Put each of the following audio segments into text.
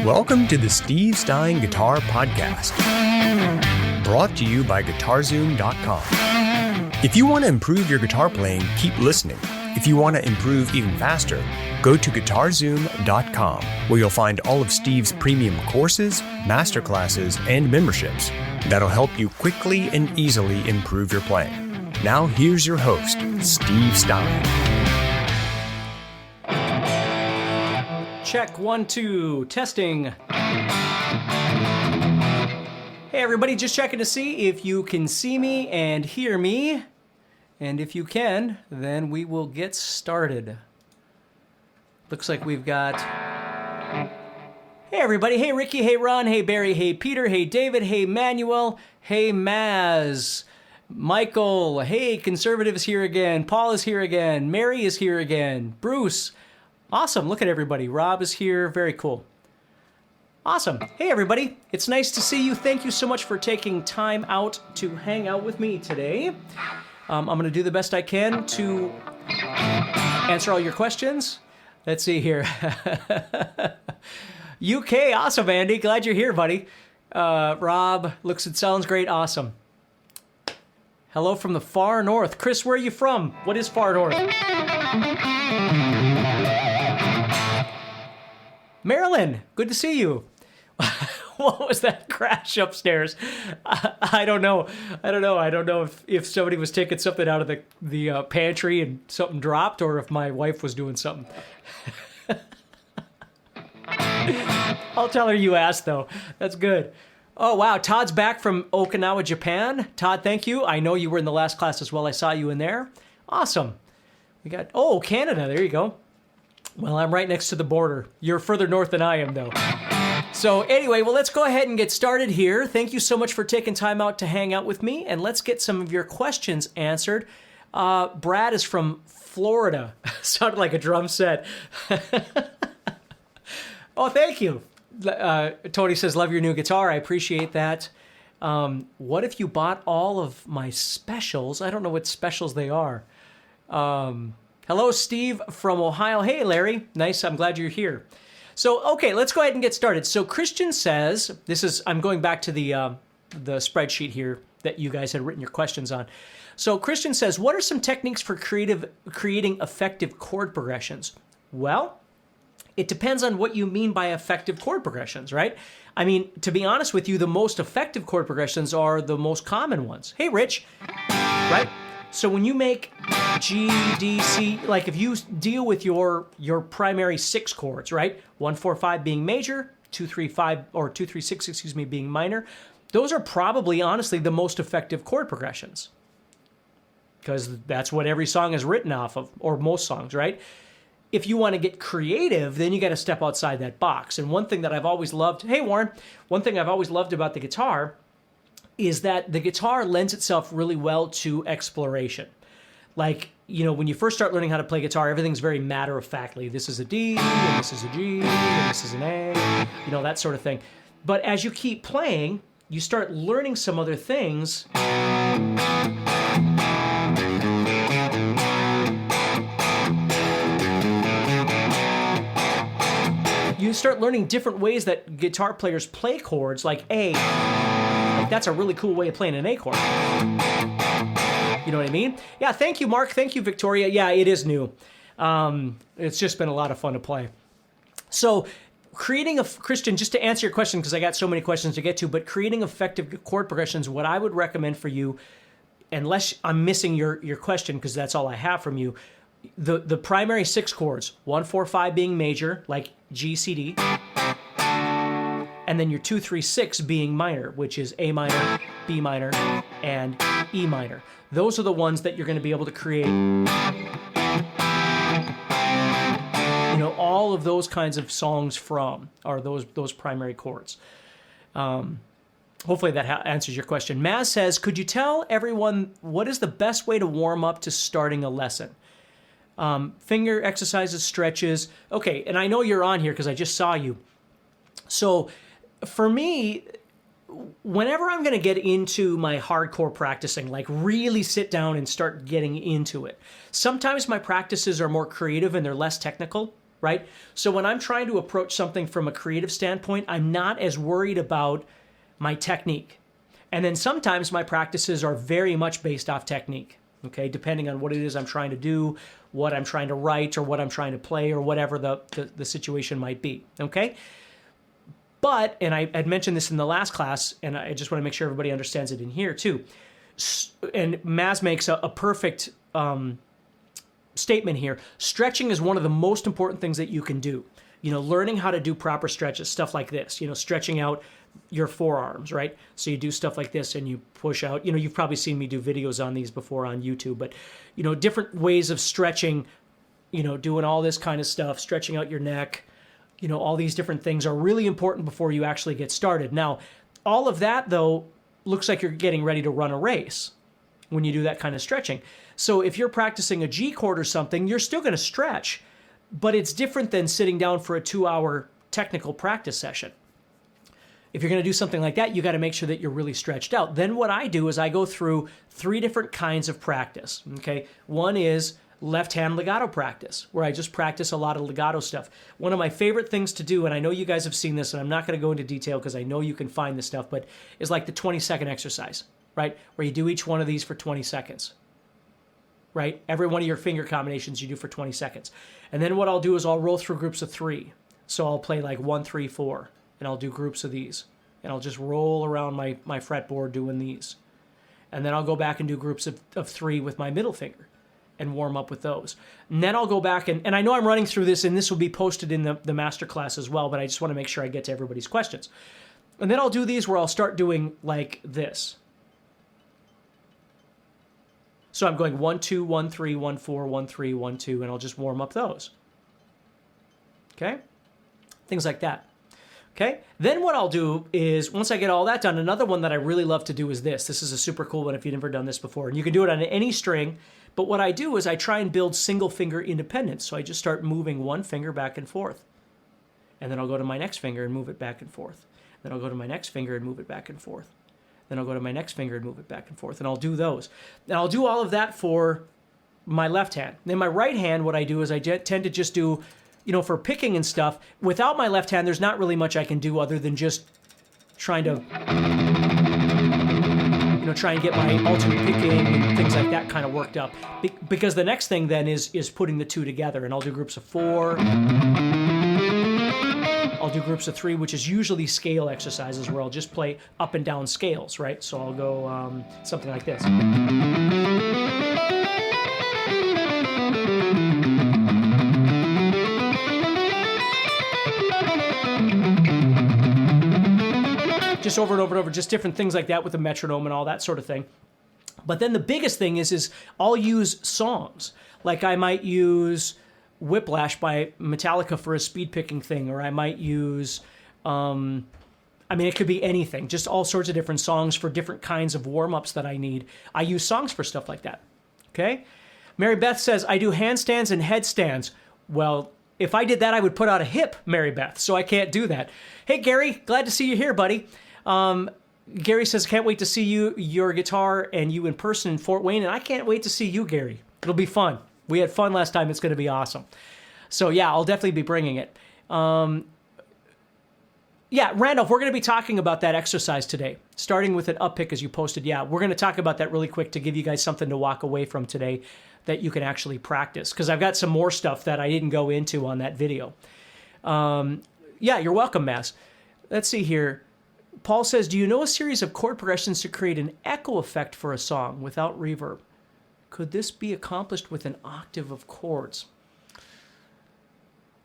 Welcome to the Steve Stine Guitar Podcast, brought to you by GuitarZoom.com. If you want to improve your guitar playing, keep listening. If you want to improve even faster, go to GuitarZoom.com, where you'll find all of Steve's premium courses, masterclasses, and memberships that'll help you quickly and easily improve your playing. Now here's your host, Steve Stine. Check 1, 2, testing. Hey everybody, just checking to see if you can see me and hear me. And if you can, then we will get started. Looks like we've got... Hey everybody, hey Ricky, hey Ron, hey Barry, hey Peter, hey David, hey Manuel, hey Maz, Michael, hey Conservative is here again, Paul is here again, Mary is here again, Bruce. Awesome, look at everybody. Rob is here, very cool. Awesome. Hey everybody, it's nice to see you. Thank you so much for taking time out to hang out with me today. I'm going to do the best I can to answer all your questions. Let's see here. UK, awesome, Andy. Glad you're here, buddy. Rob, looks and sounds great. Awesome. Hello from the far north. Chris, where are you from? What is far north? Marilyn, good to see you. What was that crash upstairs? I don't know. I don't know if somebody was taking something out of the pantry and something dropped, or if my wife was doing something. I'll tell her you asked, though. That's good. Oh, wow. Todd's back from Okinawa, Japan. Todd, thank you. I know you were in the last class as well. I saw you in there. Awesome. We got, Canada. There you go. Well, I'm right next to the border. You're further north than I am, though. So anyway, well, let's go ahead and get started here. Thank you so much for taking time out to hang out with me, and let's get some of your questions answered. Brad is from Florida. Sounded like a drum set. Oh, thank you. Tony says, love your new guitar. I appreciate that. What if you bought all of my specials? I don't know what specials they are. Hello, Steve from Ohio. Hey, Larry. Nice. I'm glad you're here. So, okay, let's go ahead and get started. So Christian says, I'm going back to the spreadsheet here that you guys had written your questions on. So Christian says, what are some techniques for creating effective chord progressions? Well, it depends on what you mean by effective chord progressions, right? I mean, to be honest with you, the most effective chord progressions are the most common ones. Hey, Rich, right? So when you make G, D, C, like if you deal with your primary 6 chords, right? 1, 4, 5 being major, 2, 3, 5, or 2, 3, 6, being minor, those are probably, honestly, the most effective chord progressions. Because that's what every song is written off of, or most songs, right? If you want to get creative, then you got to step outside that box. And one thing that I've always loved, hey Warren, one thing I've always loved about the guitar is that the guitar lends itself really well to exploration. Like, when you first start learning how to play guitar, everything's very matter-of-factly. This is a D, and this is a G, and this is an A, that sort of thing. But as you keep playing, you start learning some other things. You start learning different ways that guitar players play chords, like A. That's a really cool way of playing an A chord. You know what I mean? Yeah, thank you, Mark. Thank you, Victoria. Yeah, it is new. It's just been a lot of fun to play. So Christian, just to answer your question, because I got so many questions to get to, but creating effective chord progressions, what I would recommend for you, unless I'm missing your question, because that's all I have from you, the primary 6 chords, 1, 4, 5 being major, like G, C, D, and then your 2, 3, 6 being minor, which is A minor, B minor, and E minor. Those are the ones that you're going to be able to create, all of those kinds of songs from, are those primary chords. Hopefully that answers your question. Maz says, could you tell everyone what is the best way to warm up to starting a lesson? Finger exercises, stretches. Okay, and I know you're on here because I just saw you. So for me, whenever I'm going to get into my hardcore practicing, like really sit down and start getting into it, sometimes my practices are more creative and they're less technical. right? So when I'm trying to approach something from a creative standpoint, I'm not as worried about my technique. And then sometimes my practices are very much based off technique, okay, depending on what it is I'm trying to do, what I'm trying to write, or what I'm trying to play, or whatever the situation might be, okay? But, and I had mentioned this in the last class, and I just want to make sure everybody understands it in here too, and Maz makes a perfect statement here. Stretching is one of the most important things that you can do. You know, learning how to do proper stretches, stuff like this, you know, stretching out your forearms, right? So you do stuff like this and you push out, you know, you've probably seen me do videos on these before on YouTube, but, you know, different ways of stretching, you know, doing all this kind of stuff, stretching out your neck, you know, all these different things are really important before you actually get started. Now, all of that, though, looks like you're getting ready to run a race when you do that kind of stretching. So if you're practicing a G chord or something, you're still going to stretch, but it's different than sitting down for a 2-hour technical practice session. If you're going to do something like that, you got to make sure that you're really stretched out. Then what I do is I go through 3 different kinds of practice, okay? One is left-hand legato practice, where I just practice a lot of legato stuff. One of my favorite things to do, and I know you guys have seen this, and I'm not going to go into detail because I know you can find this stuff, but is like the 20-second exercise, right? Where you do each one of these for 20 seconds, right? Every one of your finger combinations you do for 20 seconds. And then what I'll do is I'll roll through groups of 3. So I'll play like 1, 3, 4, and I'll do groups of these. And I'll just roll around my fretboard doing these. And then I'll go back and do groups of 3 with my middle finger and warm up with those. And then I'll go back, and I know I'm running through this, and this will be posted in the masterclass as well, but I just want to make sure I get to everybody's questions. And then I'll do these where I'll start doing like this. So I'm going 1, 2, 1, 3, 1, 4, 1, 3, 1, 2, and I'll just warm up those. Okay? Things like that. Okay? Then what I'll do is, once I get all that done, another one that I really love to do is this. This is a super cool one if you've never done this before. And you can do it on any string, but what I do is I try and build single finger independence. So I just start moving one finger back and forth. And then I'll go to my next finger and move it back and forth. Then I'll go to my next finger and move it back and forth. Then I'll go to my next finger and move it back and forth. And I'll do those. And I'll do all of that for my left hand. Then my right hand, what I do is I tend to just do, you know, for picking and stuff. Without my left hand, there's not really much I can do other than just trying to, you know, try and get my alternate picking and things like that kind of worked up. Because the next thing then is putting the 2 together. And I'll do groups of 4. I'll do groups of 3, which is usually scale exercises where I'll just play up and down scales, right? So I'll go something like this. Just over and over and over, just different things like that with the metronome and all that sort of thing. But then the biggest thing is I'll use songs. Like I might use Whiplash by Metallica for a speed picking thing, or I might use, it could be anything, just all sorts of different songs for different kinds of warm-ups that I need. I use songs for stuff like that, okay? Mary Beth says, I do handstands and headstands. Well, if I did that, I would put out a hip, Mary Beth, so I can't do that. Hey, Gary, glad to see you here, buddy. Gary says, can't wait to see your guitar and you in person in Fort Wayne, and I can't wait to see you, Gary. It'll be fun. We had fun last time. It's going to be awesome. So, yeah, I'll definitely be bringing it. Randolph, we're going to be talking about that exercise today, starting with an up pick as you posted. Yeah, we're going to talk about that really quick to give you guys something to walk away from today that you can actually practice, because I've got some more stuff that I didn't go into on that video. You're welcome, Mass. Let's see here. Paul says, do you know a series of chord progressions to create an echo effect for a song without reverb? Could this be accomplished with an octave of chords?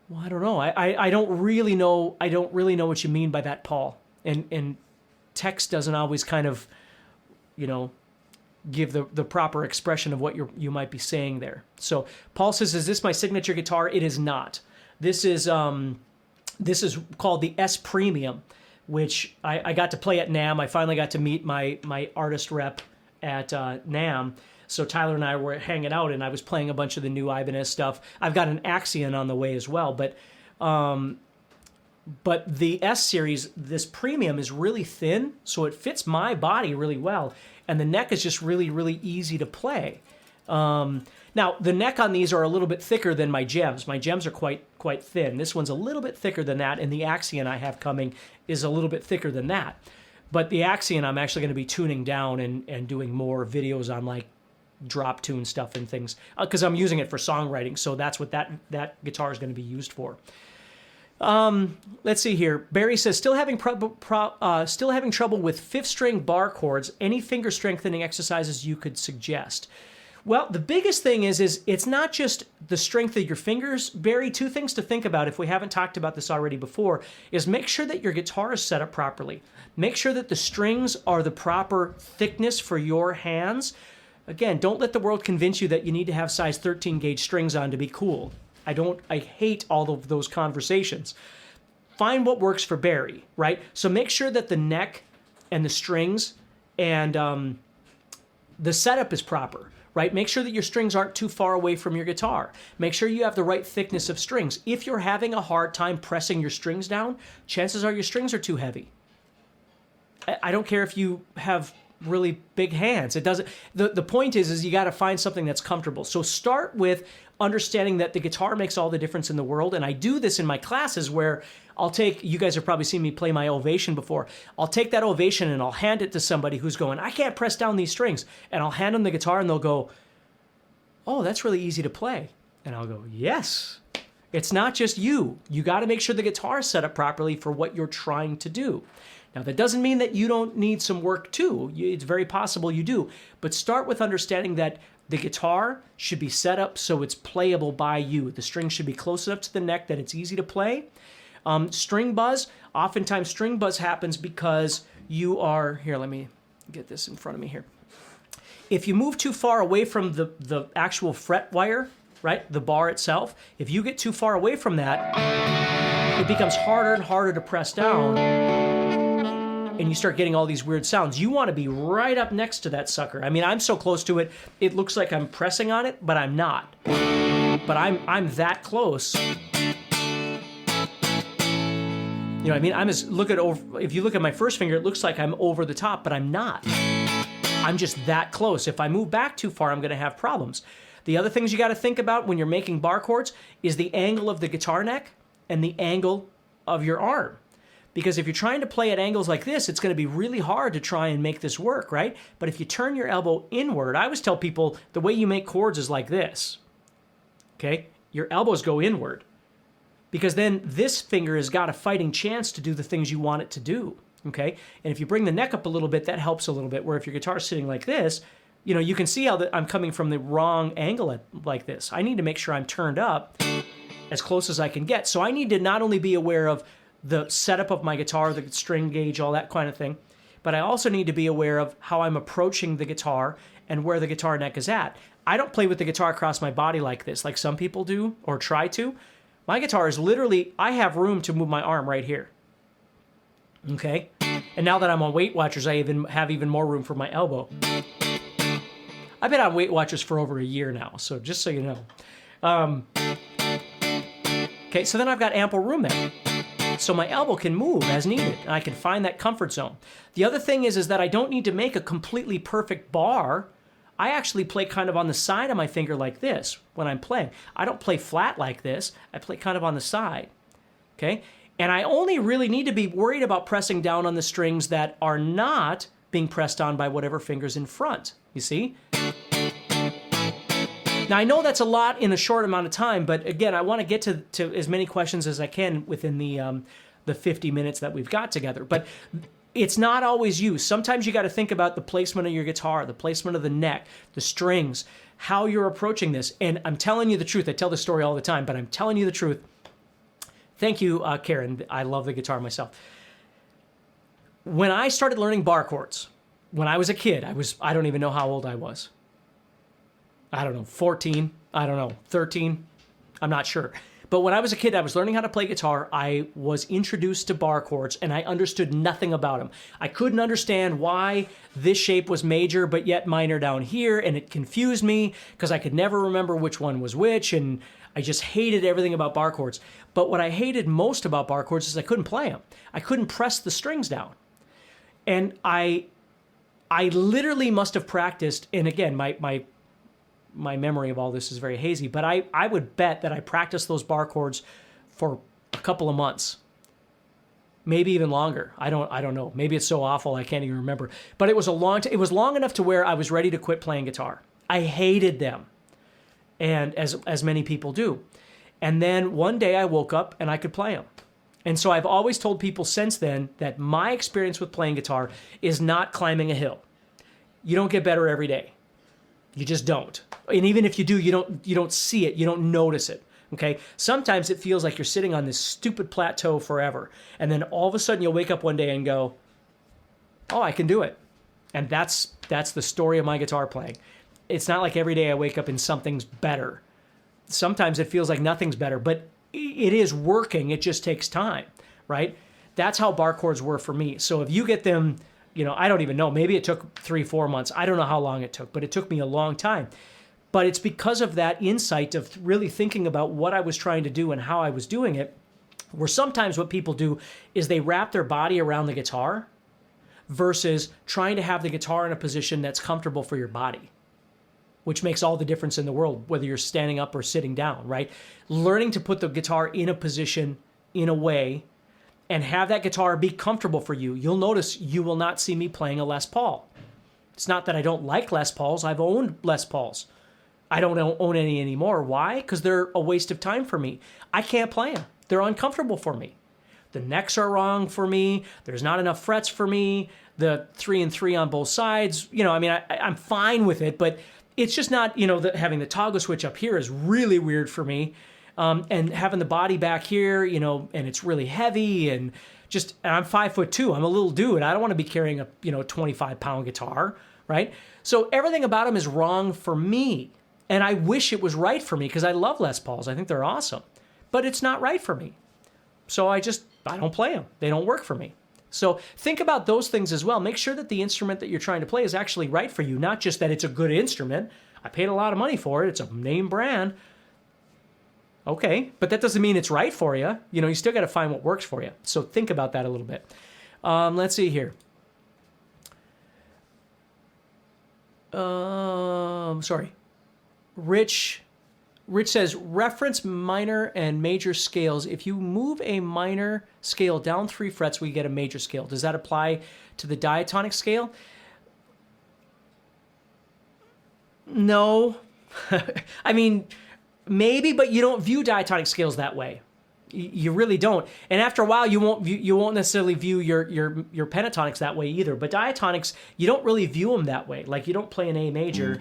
Well, I don't know. I don't really know. I don't really know what you mean by that, Paul. And text doesn't always kind of, give the proper expression of what you might be saying there. So Paul says, is this my signature guitar? It is not. This is called the S Premium, which I got to play at NAMM. I finally got to meet my artist rep at NAMM. So Tyler and I were hanging out, and I was playing a bunch of the new Ibanez stuff. I've got an Axion on the way as well, but the S series, this Premium, is really thin, so it fits my body really well, and the neck is just really, really easy to play. Now, the neck on these are a little bit thicker than my gems. My gems are quite thin. This one's a little bit thicker than that, and the Axion I have coming is a little bit thicker than that. But the Axion I'm actually going to be tuning down and doing more videos on like drop tune stuff and things because I'm using it for songwriting, so that's what that guitar is going to be used for. Let's see here. Barry says, still having trouble with fifth string bar chords. Any finger strengthening exercises you could suggest? Well, the biggest thing is it's not just the strength of your fingers. Barry, two things to think about if we haven't talked about this already before is make sure that your guitar is set up properly. Make sure that the strings are the proper thickness for your hands. Again, don't let the world convince you that you need to have size 13 gauge strings on to be cool. I hate all of those conversations. Find what works for Barry, right? So make sure that the neck and the strings and the setup is proper, right? Make sure that your strings aren't too far away from your guitar. Make sure you have the right thickness of strings. If you're having a hard time pressing your strings down, chances are your strings are too heavy. I don't care if you have really big hands. It doesn't. The point is you got to find something that's comfortable. So start with understanding that the guitar makes all the difference in the world. And I do this in my classes where you guys have probably seen me play my Ovation before. I'll take that Ovation and I'll hand it to somebody who's going, I can't press down these strings. And I'll hand them the guitar and they'll go, oh, that's really easy to play. And I'll go, yes. It's not just you. You got to make sure the guitar is set up properly for what you're trying to do. Now, that doesn't mean that you don't need some work too. It's very possible you do. But start with understanding that the guitar should be set up so it's playable by you. The strings should be close enough to the neck that it's easy to play. String buzz, oftentimes string buzz happens because you are, here, let me get this in front of me here. If you move too far away from the actual fret wire, right, the bar itself, if you get too far away from that, it becomes harder and harder to press down. And you start getting all these weird sounds. You want to be right up next to that sucker. I mean, I'm so close to it, it looks like I'm pressing on it, but I'm not. But I'm that close. You know what I mean? If you look at my first finger, it looks like I'm over the top, but I'm not. I'm just that close. If I move back too far, I'm going to have problems. The other things you got to think about when you're making bar chords is the angle of the guitar neck and the angle of your arm. Because if you're trying to play at angles like this, it's going to be really hard to try and make this work, right? But if you turn your elbow inward, I always tell people the way you make chords is like this, okay? Your elbows go inward because then this finger has got a fighting chance to do the things you want it to do, okay? And if you bring the neck up a little bit, that helps a little bit, where if your guitar's sitting like this, you know, you can see how I'm coming from the wrong angle like this. I need to make sure I'm turned up as close as I can get. So I need to not only be aware of the setup of my guitar, the string gauge, all that kind of thing, but I also need to be aware of how I'm approaching the guitar and where the guitar neck is at. I don't play with the guitar across my body like this, like some people do or try to. My guitar is literally, I have room to move my arm right here. Okay? And now that I'm on Weight Watchers, I have even more room for my elbow. I've been on Weight Watchers for over a year now, so just so you know. Okay, so then I've got ample room there. So my elbow can move as needed, and I can find that comfort zone. The other thing is that I don't need to make a completely perfect bar. I actually play kind of on the side of my finger like this when I'm playing. I don't play flat like this. I play kind of on the side, okay? And I only really need to be worried about pressing down on the strings that are not being pressed on by whatever finger's in front, you see? Now, I know that's a lot in a short amount of time, but again, I want to get to as many questions as I can within the 50 minutes that we've got together. But it's not always you. Sometimes you got to think about the placement of your guitar, the placement of the neck, the strings, how you're approaching this. And I'm telling you the truth. I tell this story all the time, but I'm telling you the truth. Thank you, Karen. I love the guitar myself. When I started learning bar chords, when I was a kid, I don't even know how old I was. I don't know, 14, I don't know, 13, I'm not sure. But when I was a kid, I was learning how to play guitar. I was introduced to bar chords, and I understood nothing about them. I couldn't understand why this shape was major, but yet minor down here, and it confused me because I could never remember which one was which, and I just hated everything about bar chords. But what I hated most about bar chords is I couldn't play them. I couldn't press the strings down. And I literally must have practiced, and again, my my memory of all this is very hazy, but I would bet that I practiced those bar chords for a couple of months, maybe even longer. I don't know. Maybe it's so awful I can't even remember. But it was it was long enough to where I was ready to quit playing guitar. I hated them, and as many people do. And then one day I woke up and I could play them. And so I've always told people since then that my experience with playing guitar is not climbing a hill. You don't get better every day. You just don't. And even if you do, you don't see it. You don't notice it. Okay? Sometimes it feels like you're sitting on this stupid plateau forever. And then all of a sudden you'll wake up one day and go, oh, I can do it. And that's the story of my guitar playing. It's not like every day I wake up and something's better. Sometimes it feels like nothing's better, but it is working. It just takes time, right? That's how bar chords were for me. So if you get them, I don't even know. Maybe it took 3-4 months. I don't know how long it took, but it took me a long time. But it's because of that insight of really thinking about what I was trying to do and how I was doing it, where sometimes what people do is they wrap their body around the guitar versus trying to have the guitar in a position that's comfortable for your body, which makes all the difference in the world, whether you're standing up or sitting down, right? Learning to put the guitar in a position, in a way, and have that guitar be comfortable for you. You'll notice you will not see me playing a Les Paul. It's not that I don't like Les Pauls. I've owned Les Pauls. I don't own any anymore. Why? Because they're a waste of time for me. I can't play them. They're uncomfortable for me. The necks are wrong for me. There's not enough frets for me. The 3 and 3 on both sides. I'm fine with it, but it's just not, having the toggle switch up here is really weird for me. And having the body back here, and it's really heavy and I'm 5'2". I'm a little dude. I don't want to be carrying a, 25-pound guitar, right? So everything about them is wrong for me. And I wish it was right for me because I love Les Pauls. I think they're awesome. But it's not right for me. So I don't play them. They don't work for me. So think about those things as well. Make sure that the instrument that you're trying to play is actually right for you, not just that it's a good instrument. I paid a lot of money for it. It's a name brand. Okay, but that doesn't mean it's right for you. You still got to find what works for you. So think about that a little bit. Let's see here. Sorry. Rich says, reference minor and major scales. If you move a minor scale down 3 frets, we get a major scale. Does that apply to the diatonic scale? No. I mean, maybe, but you don't view diatonic scales that way. You really don't. And after a while, you won't necessarily view your pentatonics that way either. But diatonics, you don't really view them that way. Like, you don't play an A major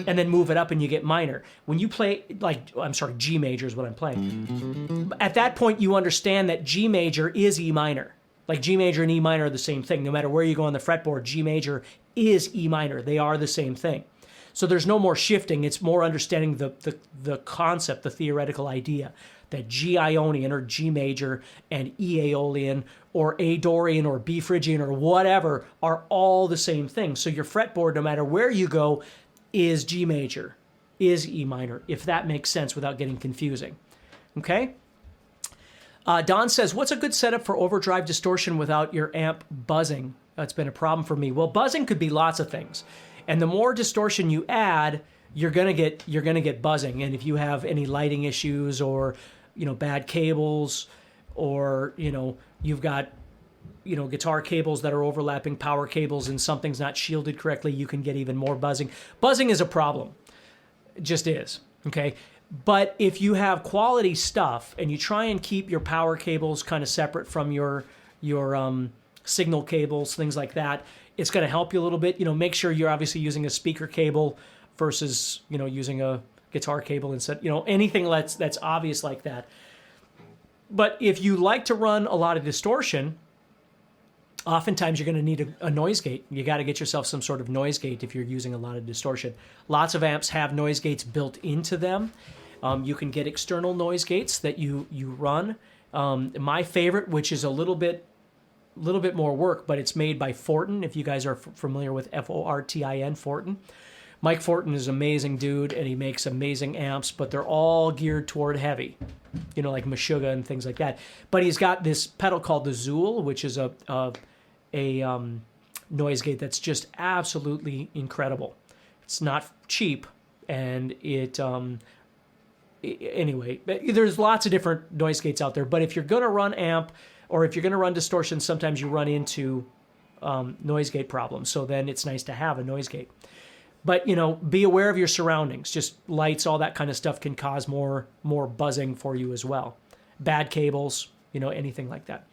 and then move it up and you get minor. When you play, G major is what I'm playing. At that point, you understand that G major is E minor. Like, G major and E minor are the same thing. No matter where you go on the fretboard, G major is E minor. They are the same thing. So there's no more shifting. It's more understanding the concept, the theoretical idea that G Ionian or G major and E Aeolian or A Dorian or B Phrygian or whatever are all the same thing. So your fretboard, no matter where you go, is G major, is E minor, if that makes sense without getting confusing. Okay? Don says, what's a good setup for overdrive distortion without your amp buzzing? That's been a problem for me. Well, buzzing could be lots of things. And the more distortion you add, you're gonna get buzzing. And if you have any lighting issues or bad cables, or you've got guitar cables that are overlapping power cables and something's not shielded correctly, you can get even more buzzing. Buzzing is a problem. It just is. Okay. But if you have quality stuff and you try and keep your power cables kind of separate from your signal cables, things like that, it's going to help you a little bit. Make sure you're obviously using a speaker cable versus, using a guitar cable instead, anything that's obvious like that. But if you like to run a lot of distortion, oftentimes you're going to need a noise gate. You got to get yourself some sort of noise gate if you're using a lot of distortion. Lots of amps have noise gates built into them. You can get external noise gates that you run. My favorite, which is a little bit more work, but it's made by Fortin. If you guys are familiar with Fortin, Fortin. Mike Fortin is an amazing dude, and he makes amazing amps, but they're all geared toward heavy, like Meshuggah and things like that. But he's got this pedal called the Zool, which is a noise gate that's just absolutely incredible. It's not cheap, and anyway, there's lots of different noise gates out there, but if you're going to run amp or if you're going to run distortion, sometimes you run into noise gate problems. So then it's nice to have a noise gate. But, be aware of your surroundings. Just lights, all that kind of stuff can cause more buzzing for you as well. Bad cables, anything like that.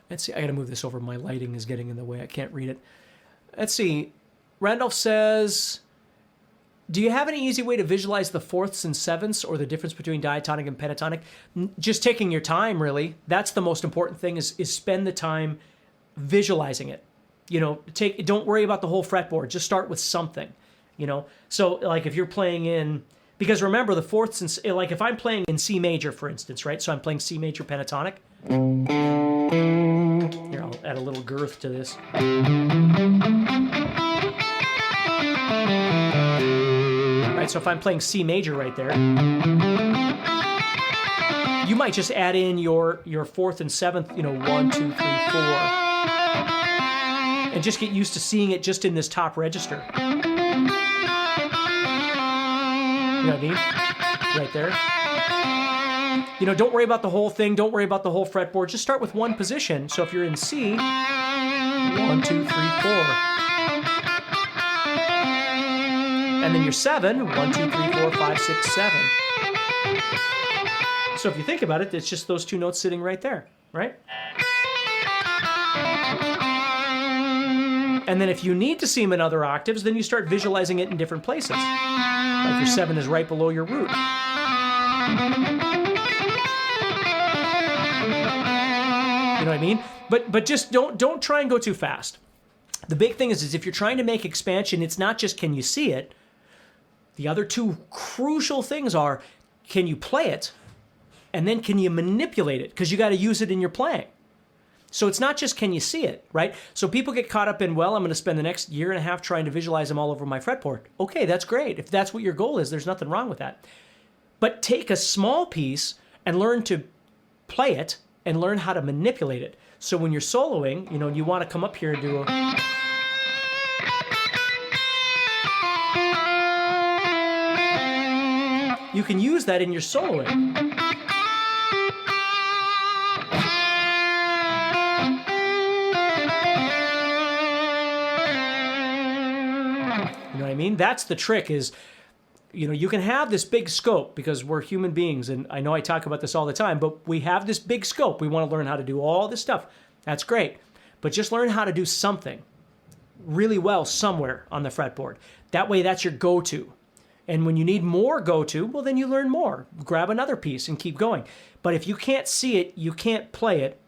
Let's see. I got to move this over. My lighting is getting in the way. I can't read it. Let's see. Randolph says, do you have any easy way to visualize the fourths and sevenths or the difference between diatonic and pentatonic? Just taking your time, really. That's the most important thing is spend the time visualizing it. Don't worry about the whole fretboard. Just start with something, So like if you're playing in, because remember the fourths and like if I'm playing in C major, for instance, right? So I'm playing C major pentatonic. Here, I'll add a little girth to this. Right, so if I'm playing C major right there, you might just add in your fourth and seventh, 1, 2, 3, 4. And just get used to seeing it just in this top register. You know what I mean? Right there. Don't worry about the whole thing. Don't worry about the whole fretboard. Just start with one position. So if you're in C, 1, 2, 3, 4. And then you're 7, 1, 2, 3, 4, 5, 6, 7. So if you think about it, it's just those two notes sitting right there, right? And then if you need to see them in other octaves, then you start visualizing it in different places. Like your 7 is right below your root. You know what I mean? But just don't try and go too fast. The big thing is if you're trying to make expansion, it's not just can you see it. The other two crucial things are, can you play it? And then can you manipulate it? Because you got to use it in your playing. So it's not just can you see it, right? So people get caught up in, well, I'm going to spend the next year and a half trying to visualize them all over my fretboard. Okay, that's great. If that's what your goal is, there's nothing wrong with that. But take a small piece and learn to play it and learn how to manipulate it. So when you're soloing, you want to come up here and do a... You can use that in your soloing. I mean, that's the trick is, you can have this big scope because we're human beings. And I know I talk about this all the time, but we have this big scope. We want to learn how to do all this stuff. That's great. But just learn how to do something really well somewhere on the fretboard. That way, that's your go-to. And when you need more go-to, well, then you learn more. Grab another piece and keep going. But if you can't see it, you can't play it,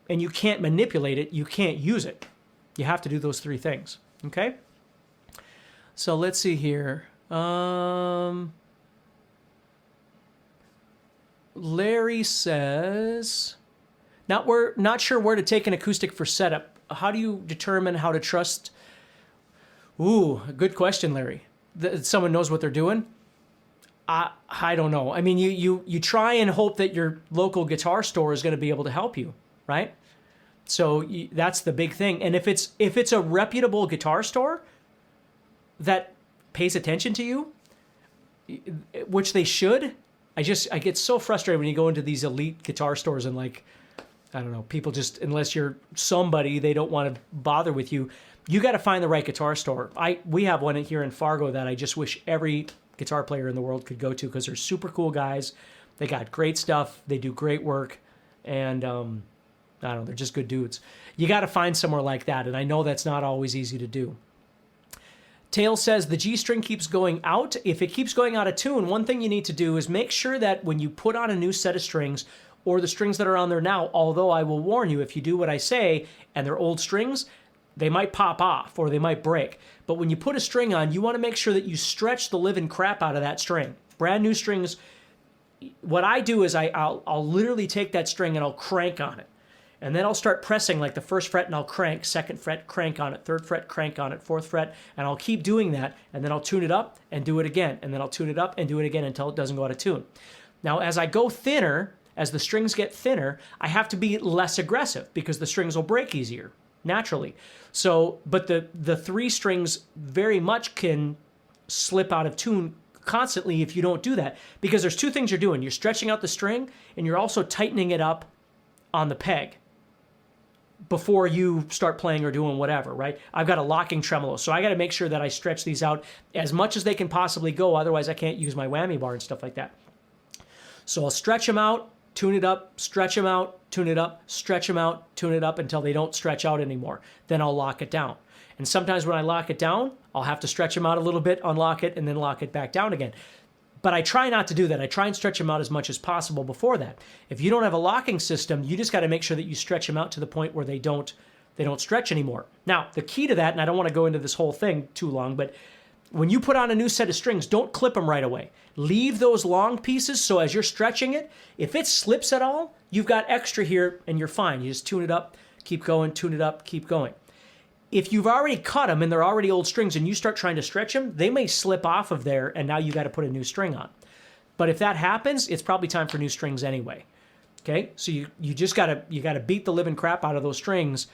and you can't manipulate it, you can't use it. You have to do those three things. Okay? So let's see here. Larry says, we're not sure where to take an acoustic for setup. How do you determine how to trust? Ooh, good question, Larry. Someone knows what they're doing? I don't know. I mean, you try and hope that your local guitar store is going to be able to help you, right? So that's the big thing. And if it's a reputable guitar store that pays attention to you, which they should. I get so frustrated when you go into these elite guitar stores and I don't know, people just, unless you're somebody, they don't want to bother with you. You got to find the right guitar store. We have one here in Fargo that I just wish every guitar player in the world could go to because they're super cool guys. They got great stuff. They do great work. And I don't know, they're just good dudes. You got to find somewhere like that. And I know that's not always easy to do. Tail says the G string keeps going out. If it keeps going out of tune, one thing you need to do is make sure that when you put on a new set of strings or the strings that are on there now, although I will warn you, if you do what I say and they're old strings, they might pop off or they might break. But when you put a string on, you want to make sure that you stretch the living crap out of that string. Brand new strings, what I do is I'll literally take that string and I'll crank on it. And then I'll start pressing like the first fret and I'll crank, second fret, crank on it, third fret, crank on it, fourth fret, and I'll keep doing that. And then I'll tune it up and do it again. And then I'll tune it up and do it again until it doesn't go out of tune. Now, as I go thinner, as the strings get thinner, I have to be less aggressive because the strings will break easier, naturally. So, but the 3 strings very much can slip out of tune constantly if you don't do that, because there's 2 things you're doing. You're stretching out the string, and you're also tightening it up on the peg before you start playing or doing whatever, right? I've got a locking tremolo, so I got to make sure that I stretch these out as much as they can possibly go. Otherwise, I can't use my whammy bar and stuff like that. So I'll stretch them out, tune it up, stretch them out, tune it up, stretch them out, tune it up until they don't stretch out anymore. Then I'll lock it down. And sometimes when I lock it down, I'll have to stretch them out a little bit, unlock it, and then lock it back down again. But I try not to do that. I try and stretch them out as much as possible before that. If you don't have a locking system, you just got to make sure that you stretch them out to the point where they don't stretch anymore. Now, the key to that, and I don't want to go into this whole thing too long, but when you put on a new set of strings, don't clip them right away. Leave those long pieces so as you're stretching it, if it slips at all, you've got extra here and you're fine. You just tune it up, keep going, tune it up, keep going. If you've already cut them and they're already old strings and you start trying to stretch them, they may slip off of there and now you got to put a new string on. But if that happens, it's probably time for new strings anyway. Okay? So you just got to beat the living crap out of those strings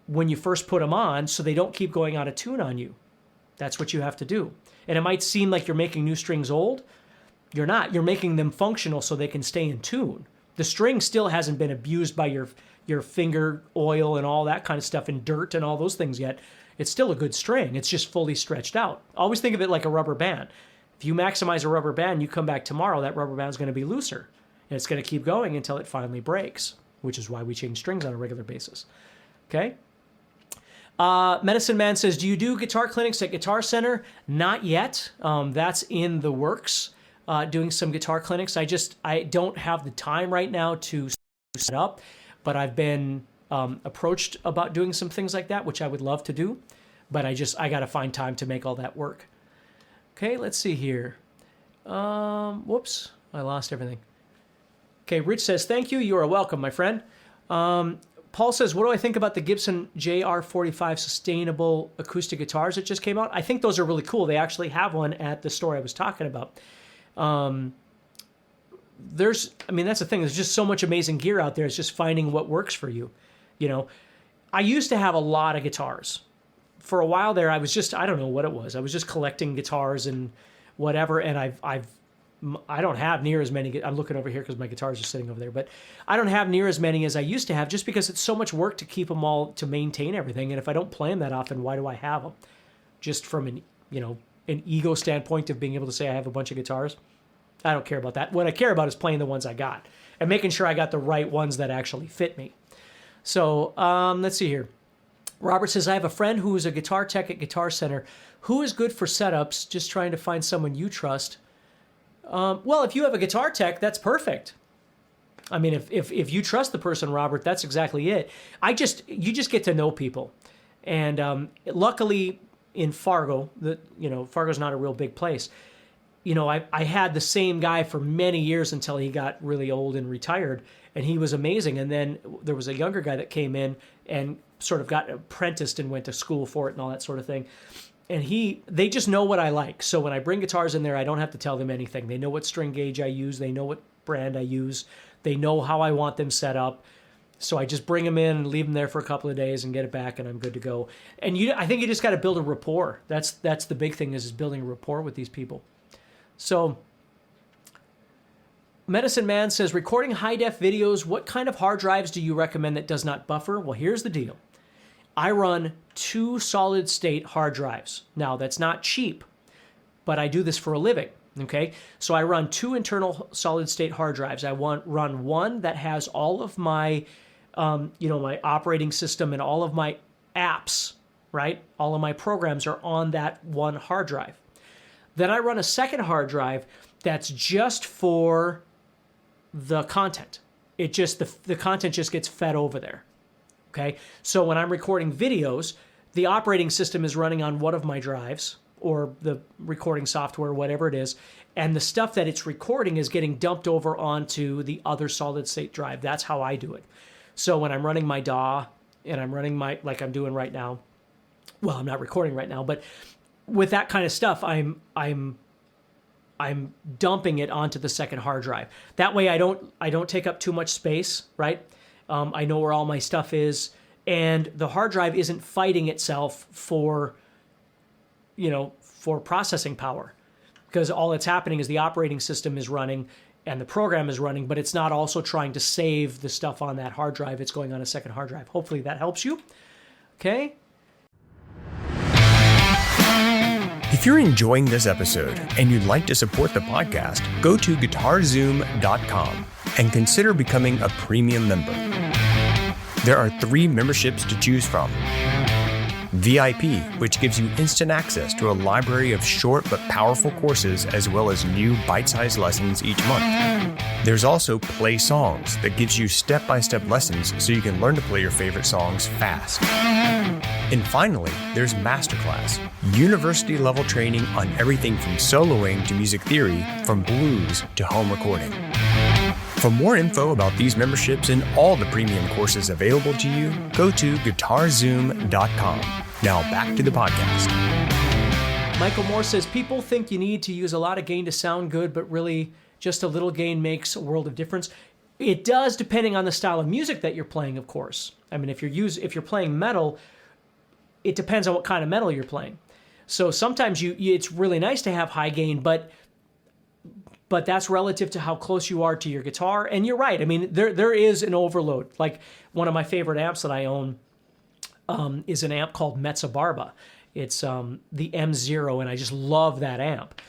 when you first put them on so they don't keep going out of tune on you. That's what you have to do. And it might seem like you're making new strings old. You're not. You're making them functional so they can stay in tune. The string still hasn't been abused by your finger oil and all that kind of stuff and dirt and all those things yet. It's still a good string. It's just fully stretched out. Always think of it like a rubber band. If you maximize a rubber band, you come back tomorrow, that rubber band is going to be looser. And it's going to keep going until it finally breaks, which is why we change strings on a regular basis. Okay? Medicine Man says, do you do guitar clinics at Guitar Center? Not yet. That's in the works, doing some guitar clinics. I don't have the time right now to set up, but I've been approached about doing some things like that, which I would love to do, but I got to find time to make all that work. Okay, let's see here. Whoops, I lost everything. Okay, Rich says, thank you. You are welcome, my friend. Paul says, what do I think about the Gibson JR45 sustainable acoustic guitars that just came out? I think those are really cool. They actually have one at the store I was talking about. That's the thing. There's just so much amazing gear out there. It's just finding what works for you. You know, I used to have a lot of guitars. For a while there, I don't know what it was. I was just collecting guitars and whatever. And I don't have near as many. I'm looking over here because my guitars are sitting over there, but I don't have near as many as I used to have just because it's so much work to keep them all, to maintain everything. And if I don't play them that often, why do I have them? Just from an ego standpoint of being able to say I have a bunch of guitars. I don't care about that. What I care about is playing the ones I got and making sure I got the right ones that actually fit me. So let's see here. Robert says, I have a friend who is a guitar tech at Guitar Center. Who is good for setups? Just trying to find someone you trust. Well, if you have a guitar tech, that's perfect. I mean, if you trust the person, Robert, that's exactly it. You just get to know people. And luckily in Fargo, Fargo's not a real big place. I had the same guy for many years until he got really old and retired, and he was amazing. And then there was a younger guy that came in and sort of got apprenticed and went to school for it and all that sort of thing. And they just know what I like. So when I bring guitars in there, I don't have to tell them anything. They know what string gauge I use. They know what brand I use. They know how I want them set up. So I just bring them in and leave them there for a couple of days and get it back, and I'm good to go. And I think you just got to build a rapport. That's the big thing is building a rapport with these people. So Medicine Man says, recording high-def videos, what kind of hard drives do you recommend that does not buffer? Well, here's the deal. I run 2 solid-state hard drives. Now, that's not cheap, but I do this for a living, okay? So I run 2 internal solid-state hard drives. I run one that has all of my, my operating system and all of my apps, right? All of my programs are on that one hard drive. Then I run a second hard drive that's just for the content. The content just gets fed over there. Okay, so when I'm recording videos, the operating system is running on one of my drives or the recording software, whatever it is, and the stuff that it's recording is getting dumped over onto the other solid state drive. That's how I do it. So when I'm running my DAW and I'm running like I'm doing right now, well, I'm not recording right now, but with that kind of stuff, I'm dumping it onto the second hard drive. That way I don't take up too much space, right? I know where all my stuff is, and the hard drive isn't fighting itself for processing power, because all that's happening is the operating system is running and the program is running, but it's not also trying to save the stuff on that hard drive. It's going on a second hard drive. Hopefully that helps you. Okay. If you're enjoying this episode and you'd like to support the podcast, go to GuitarZoom.com and consider becoming a premium member. There are 3 memberships to choose from. VIP, which gives you instant access to a library of short but powerful courses as well as new bite-sized lessons each month. There's also Play Songs that gives you step-by-step lessons so you can learn to play your favorite songs fast. And finally, there's Masterclass, university-level training on everything from soloing to music theory, from blues to home recording. For more info about these memberships and all the premium courses available to you, go to GuitarZoom.com. Now back to the podcast. Michael Moore says, people think you need to use a lot of gain to sound good, but really just a little gain makes a world of difference. It does, depending on the style of music that you're playing, of course. I mean, if you're playing metal, it depends on what kind of metal you're playing. So sometimes it's really nice to have high gain, but that's relative to how close you are to your guitar. And you're right. I mean, there is an overload. Like one of my favorite amps that I own is an amp called Mezza Barba. It's the M0, and I just love that amp.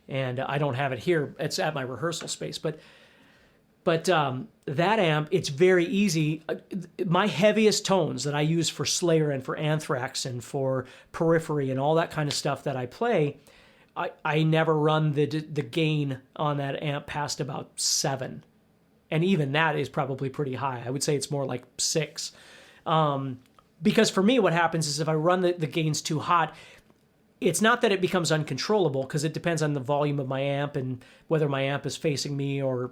And I don't have it here. It's at my rehearsal space. But that amp, it's very easy. My heaviest tones that I use for Slayer and for Anthrax and for Periphery and all that kind of stuff that I play, I never run the gain on that amp past about 7. And even that is probably pretty high. I would say it's more like 6. Because for me, what happens is if I run the gains too hot, it's not that it becomes uncontrollable, because it depends on the volume of my amp and whether my amp is facing me, or,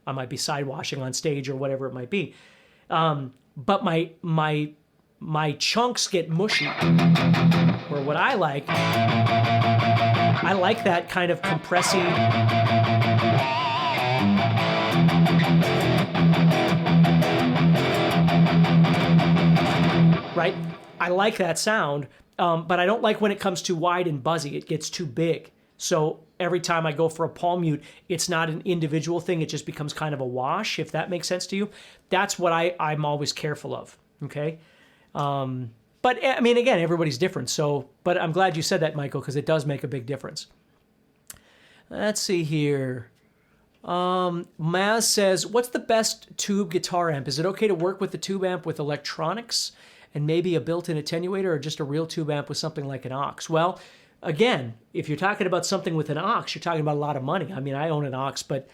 I might be sidewashing on stage or whatever it might be. But my chunks get mushy. Or what I like that kind of compressing. Right? I like that sound, but I don't like when it comes too wide and buzzy. It gets too big. So every time I go for a palm mute, it's not an individual thing. It just becomes kind of a wash, if that makes sense to you. That's what I'm always careful of, okay? But, I mean, again, everybody's different. So, but I'm glad you said that, Michael, because it does make a big difference. Let's see here. Maz says, what's the best tube guitar amp? Is it okay to work with the tube amp with electronics and maybe a built-in attenuator, or just a real tube amp with something like an aux? Well, again, if you're talking about something with an aux, you're talking about a lot of money. I mean, I own an aux, but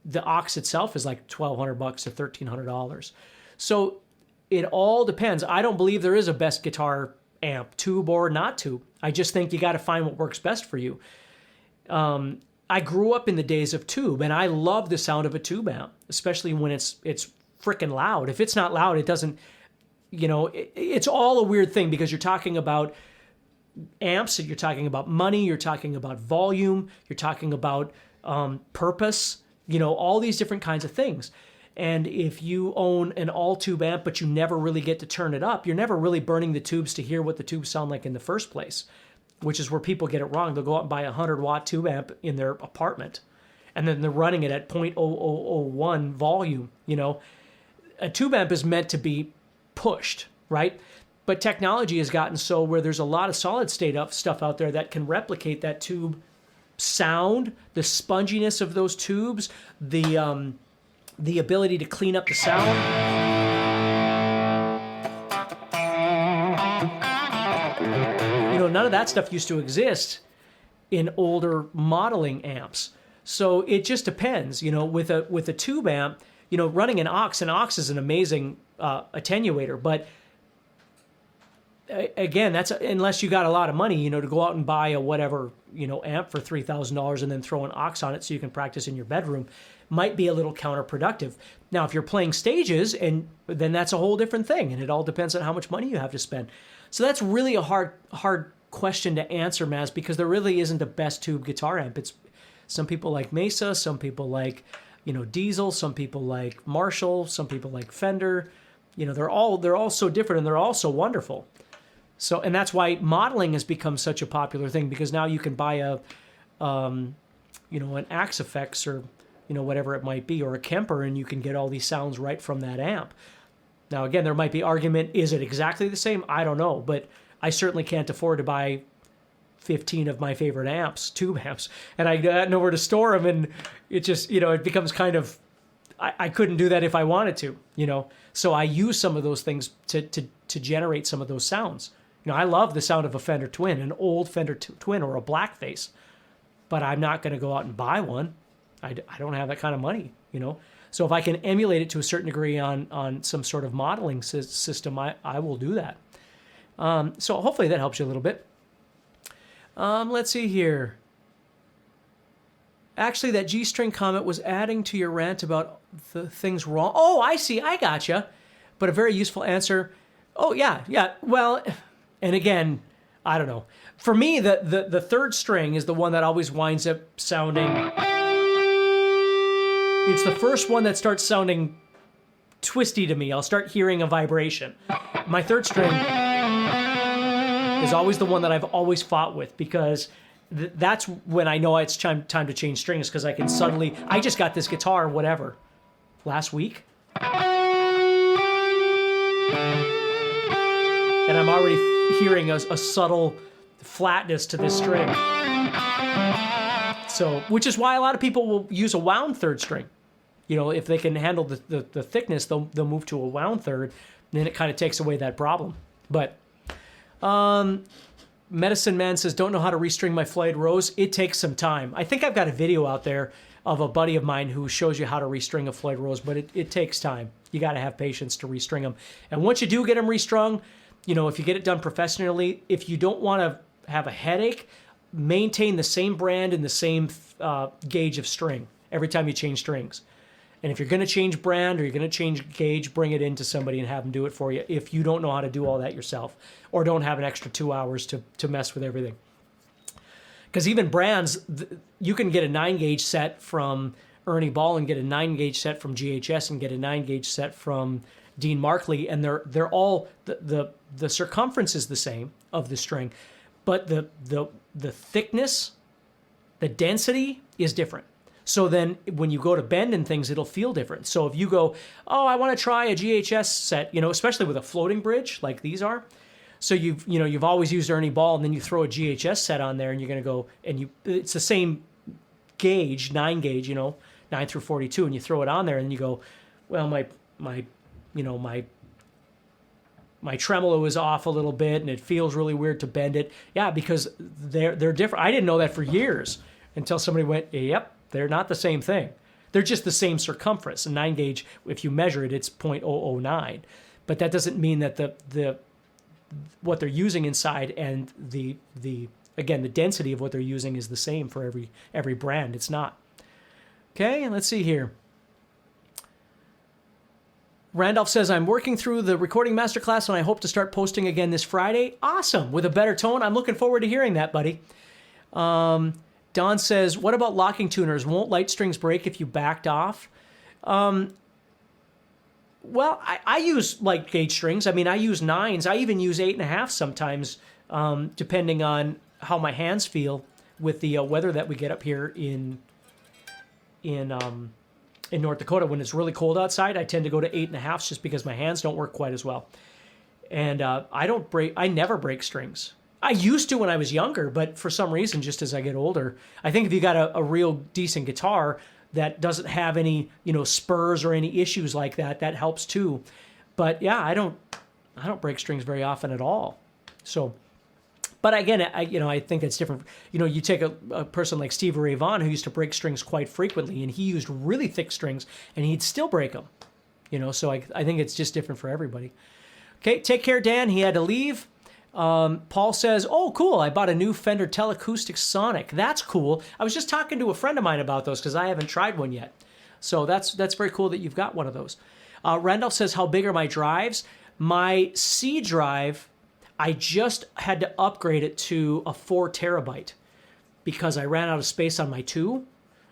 the aux itself is like $1,200 to $1,300. So it all depends. I don't believe there is a best guitar amp, tube or not tube. I just think you got to find what works best for you. I grew up in the days of tube, and I love the sound of a tube amp, especially when it's freaking loud. If it's not loud, it doesn't, it's all a weird thing, because you're talking about amps, you're talking about money, you're talking about volume, you're talking about purpose, all these different kinds of things. And if you own an all-tube amp, but you never really get to turn it up, you're never really burning the tubes to hear what the tubes sound like in the first place, which is where people get it wrong. They'll go out and buy a 100-watt tube amp in their apartment, and then they're running it at 0.0001 volume. A tube amp is meant to be pushed, right? But technology has gotten so where there's a lot of solid-state stuff out there that can replicate that tube sound, the sponginess of those tubes, the ability to clean up the sound. None of that stuff used to exist in older modeling amps. So it just depends, with a tube amp, running an aux is an amazing attenuator, but again, that's unless you got a lot of money, to go out and buy a whatever, amp for $3,000 and then throw an aux on it so you can practice in your bedroom, might be a little counterproductive. Now, if you're playing stages, then that's a whole different thing, and it all depends on how much money you have to spend. So that's really a hard question to answer, Maz, because there really isn't a best tube guitar amp. It's some people like Mesa, some people like Diesel, some people like Marshall, some people like Fender. they're all so different, and they're all so wonderful. So, and that's why modeling has become such a popular thing, because now you can buy an Axe Effects or, whatever it might be, or a Kemper, and you can get all these sounds right from that amp. Now, again, there might be argument, is it exactly the same? I don't know, but I certainly can't afford to buy 15 of my favorite amps, tube amps, and I got nowhere to store them, and it just, it becomes kind of, I couldn't do that if I wanted to, So I use some of those things to generate some of those sounds. I love the sound of a Fender Twin, an old Fender Twin or a Blackface, but I'm not going to go out and buy one. I don't have that kind of money, So if I can emulate it to a certain degree on some sort of modeling system, I will do that. So hopefully that helps you a little bit. Let's see here. Actually, that G-string comment was adding to your rant about the things wrong. Oh, I see. I gotcha. But a very useful answer. Oh, yeah. Well, and again, I don't know. For me, the third string is the one that always winds up sounding... It's the first one that starts sounding twisty to me. I'll start hearing a vibration. My third string is always the one that I've always fought with, because that's when I know it's time to change strings, because I can suddenly... I just got this guitar, last week. And I'm already hearing a subtle flatness to this string. So, which is why a lot of people will use a wound third string. If they can handle the thickness, they'll move to a wound third, and then it kind of takes away that problem. But Medicine Man says, don't know how to restring my flayed rose. It takes some time. I think I've got a video out there of a buddy of mine who shows you how to restring a flayed rose, but it takes time. You got to have patience to restring them. And once you do get them restrung, if you get it done professionally, if you don't want to have a headache, maintain the same brand and the same gauge of string every time you change strings. And if you're going to change brand or you're going to change gauge, bring it into somebody and have them do it for you if you don't know how to do all that yourself, or don't have an extra 2 hours to mess with everything. Because even brands, you can get a 9-gauge set from Ernie Ball and get a 9-gauge set from GHS and get a 9-gauge set from Dean Markley, and they're all the circumference is the same of the string, but the thickness, the density is different. So then when you go to bend and things, it'll feel different. So if you go, oh, I want to try a GHS set, especially with a floating bridge like these are. So you've always used Ernie Ball, and then you throw a GHS set on there, and you're going to go, and it's the same gauge, 9-gauge, 9 through 42, and you throw it on there, and you go, well, my tremolo is off a little bit, and it feels really weird to bend it. Yeah, because they're different. I didn't know that for years until somebody went, yep, they're not the same thing. They're just the same circumference. A 9-gauge, if you measure it, it's 0.009. But that doesn't mean that the what they're using inside and the density of what they're using is the same for every brand. It's not. Okay, let's see here. Randolph says, I'm working through the recording masterclass and I hope to start posting again this Friday. Awesome. With a better tone. I'm looking forward to hearing that, buddy. Don says, what about locking tuners? Won't light strings break if you backed off? Well, I use light gauge strings. I mean, I use 9s. I even use 8.5 sometimes, depending on how my hands feel with the weather that we get up here in North Dakota. When it's really cold outside, I tend to go to 8.5 just because my hands don't work quite as well. And I never break strings. I used to when I was younger, but for some reason, just as I get older, I think if you got a real decent guitar that doesn't have any, spurs or any issues like that, that helps too. But yeah, I don't break strings very often at all. So, but again, I think that's different. You take a person like Stevie Ray Vaughan who used to break strings quite frequently, and he used really thick strings, and he'd still break them. So I think it's just different for everybody. Okay, take care, Dan. He had to leave. Paul says, oh, cool, I bought a new Fender Teleacoustic Sonic. That's cool. I was just talking to a friend of mine about those because I haven't tried one yet. So that's very cool that you've got one of those. Randolph says, how big are my drives? My C drive, I just had to upgrade it to a 4 terabyte because I ran out of space on my 2,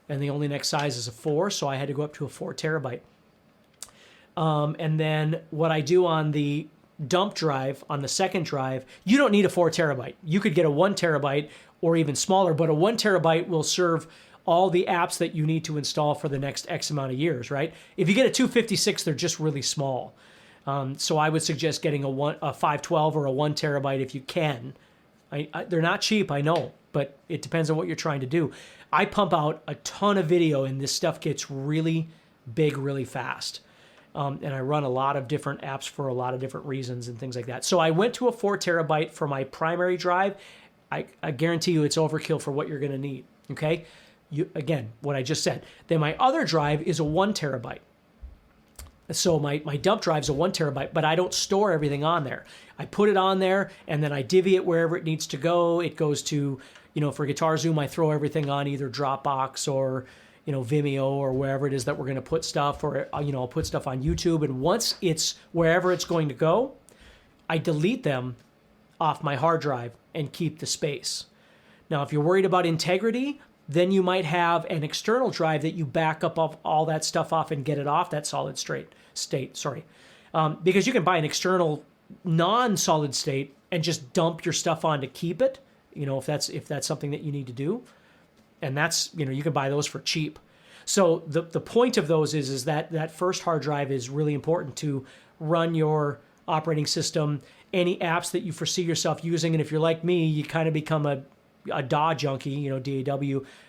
and the only next size is a 4, so I had to go up to a 4 terabyte. And then what I do on the dump drive, on the second drive, you don't need a 4 terabyte. You could get a 1 terabyte or even smaller, but a 1 terabyte will serve all the apps that you need to install for the next X amount of years, right? If you get a 256, they're just really small. So I would suggest getting a 512 or a 1 terabyte if you can. They're not cheap, I know, but it depends on what you're trying to do. I pump out a ton of video, and this stuff gets really big really fast. And I run a lot of different apps for a lot of different reasons and things like that. So I went to a 4 terabyte for my primary drive. I guarantee you it's overkill for what you're going to need, okay? Again, what I just said. Then my other drive is a 1 terabyte. So my dump drive is a 1 terabyte, but I don't store everything on there. I put it on there, and then I divvy it wherever it needs to go. It goes to, for GuitarZoom, I throw everything on either Dropbox or, Vimeo or wherever it is that we're going to put stuff, or, I'll put stuff on YouTube. And once it's wherever it's going to go, I delete them off my hard drive and keep the space. Now, if you're worried about integrity, then you might have an external drive that you back up all that stuff off and get it off that solid state. Because you can buy an external non-solid state and just dump your stuff on to keep it, if that's something that you need to do. And that's, you can buy those for cheap. So the point of those is that first hard drive is really important to run your operating system, any apps that you foresee yourself using. And if you're like me, you kind of become a DAW junkie, DAW.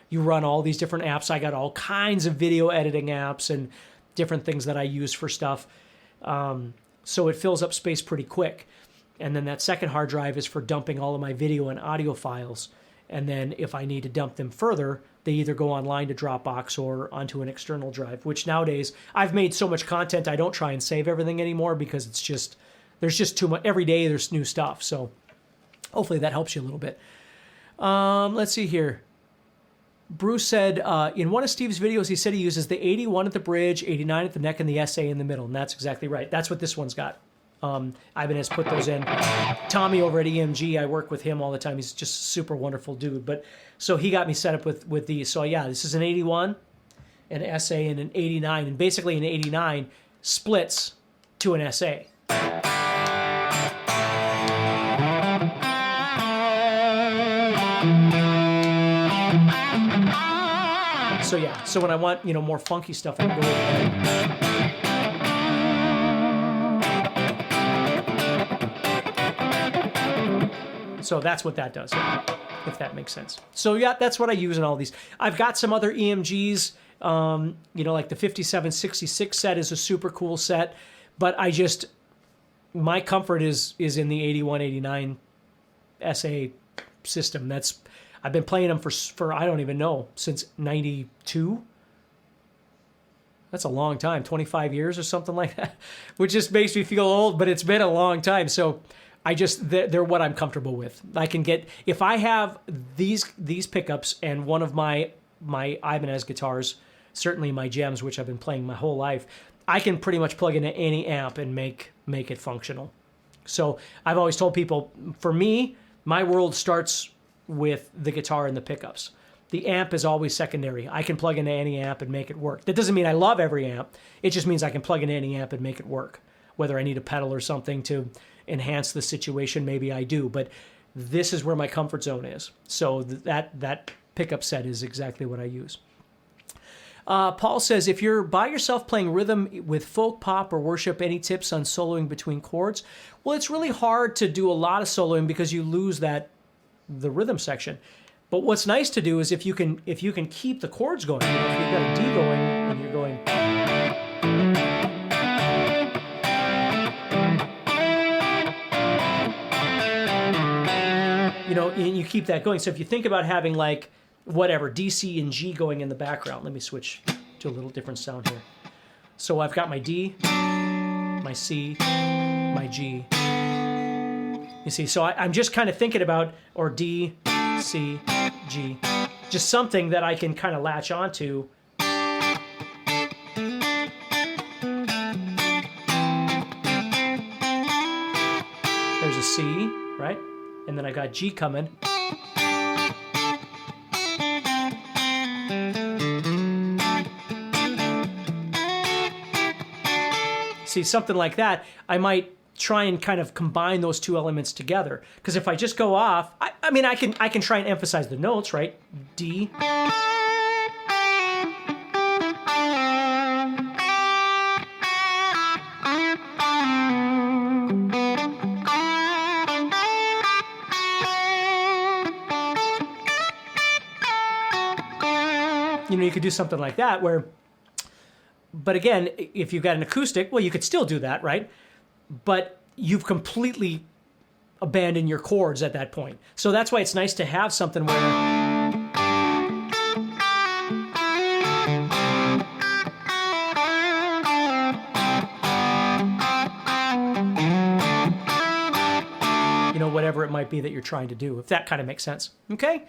You run all these different apps. I got all kinds of video editing apps and different things that I use for stuff. So it fills up space pretty quick. And then that second hard drive is for dumping all of my video and audio files. And then if I need to dump them further, they either go online to Dropbox or onto an external drive, which nowadays I've made so much content, I don't try and save everything anymore because there's just too much. Every day there's new stuff. So hopefully that helps you a little bit. Let's see here. Bruce said, in one of Steve's videos, he said he uses the 81 at the bridge, 89 at the neck, and the SA in the middle. And that's exactly right. That's what this one's got. Ivan has put those in. Tommy over at EMG, I work with him all the time. He's just a super wonderful dude. But so he got me set up with these. So yeah, this is an 81, an SA, and an 89. And basically an 89 splits to an SA. So yeah, so when I want, more funky stuff, I go with that. So that's what that does, if that makes sense. So yeah, that's what I use in all these. I've got some other EMGs, like the 5766 set is a super cool set, but my comfort is in the 81, 89 SA system. I've been playing them for I don't even know, since 92. That's a long time, 25 years or something like that, which just makes me feel old, but it's been a long time. So they're what I'm comfortable with. I can get, if I have these pickups and one of my Ibanez guitars, certainly my Gems, which I've been playing my whole life, I can pretty much plug into any amp and make it functional. So I've always told people, for me, my world starts with the guitar and the pickups. The amp is always secondary. I can plug into any amp and make it work. That doesn't mean I love every amp. It just means I can plug into any amp and make it work. Whether I need a pedal or something to enhance the situation, maybe I do. But this is where my comfort zone is. So that pickup set is exactly what I use. Paul says, if you're by yourself playing rhythm with folk, pop, or worship, any tips on soloing between chords? Well, it's really hard to do a lot of soloing because you lose the rhythm section. But what's nice to do is if you can keep the chords going. If you've got a D going and you're going, and you keep that going. So if you think about having like whatever D, C, and G going in the background. Let me switch to a little different sound here. So I've got my D, my C, my G. You see, so I'm just kind of thinking about, or D, C, G, just something that I can kind of latch onto. There's a C, right? And then I got G coming. See, something like that, I might try and kind of combine those two elements together. Because if I just go off, I mean, I can try and emphasize the notes, right? D. You know, you could do something like that where, but again, if you've got an acoustic, well, you could still do that, right? But you've completely abandoned your chords at that point. So that's why it's nice to have something where, you know, whatever it might be that you're trying to do, if that kind of makes sense. Okay?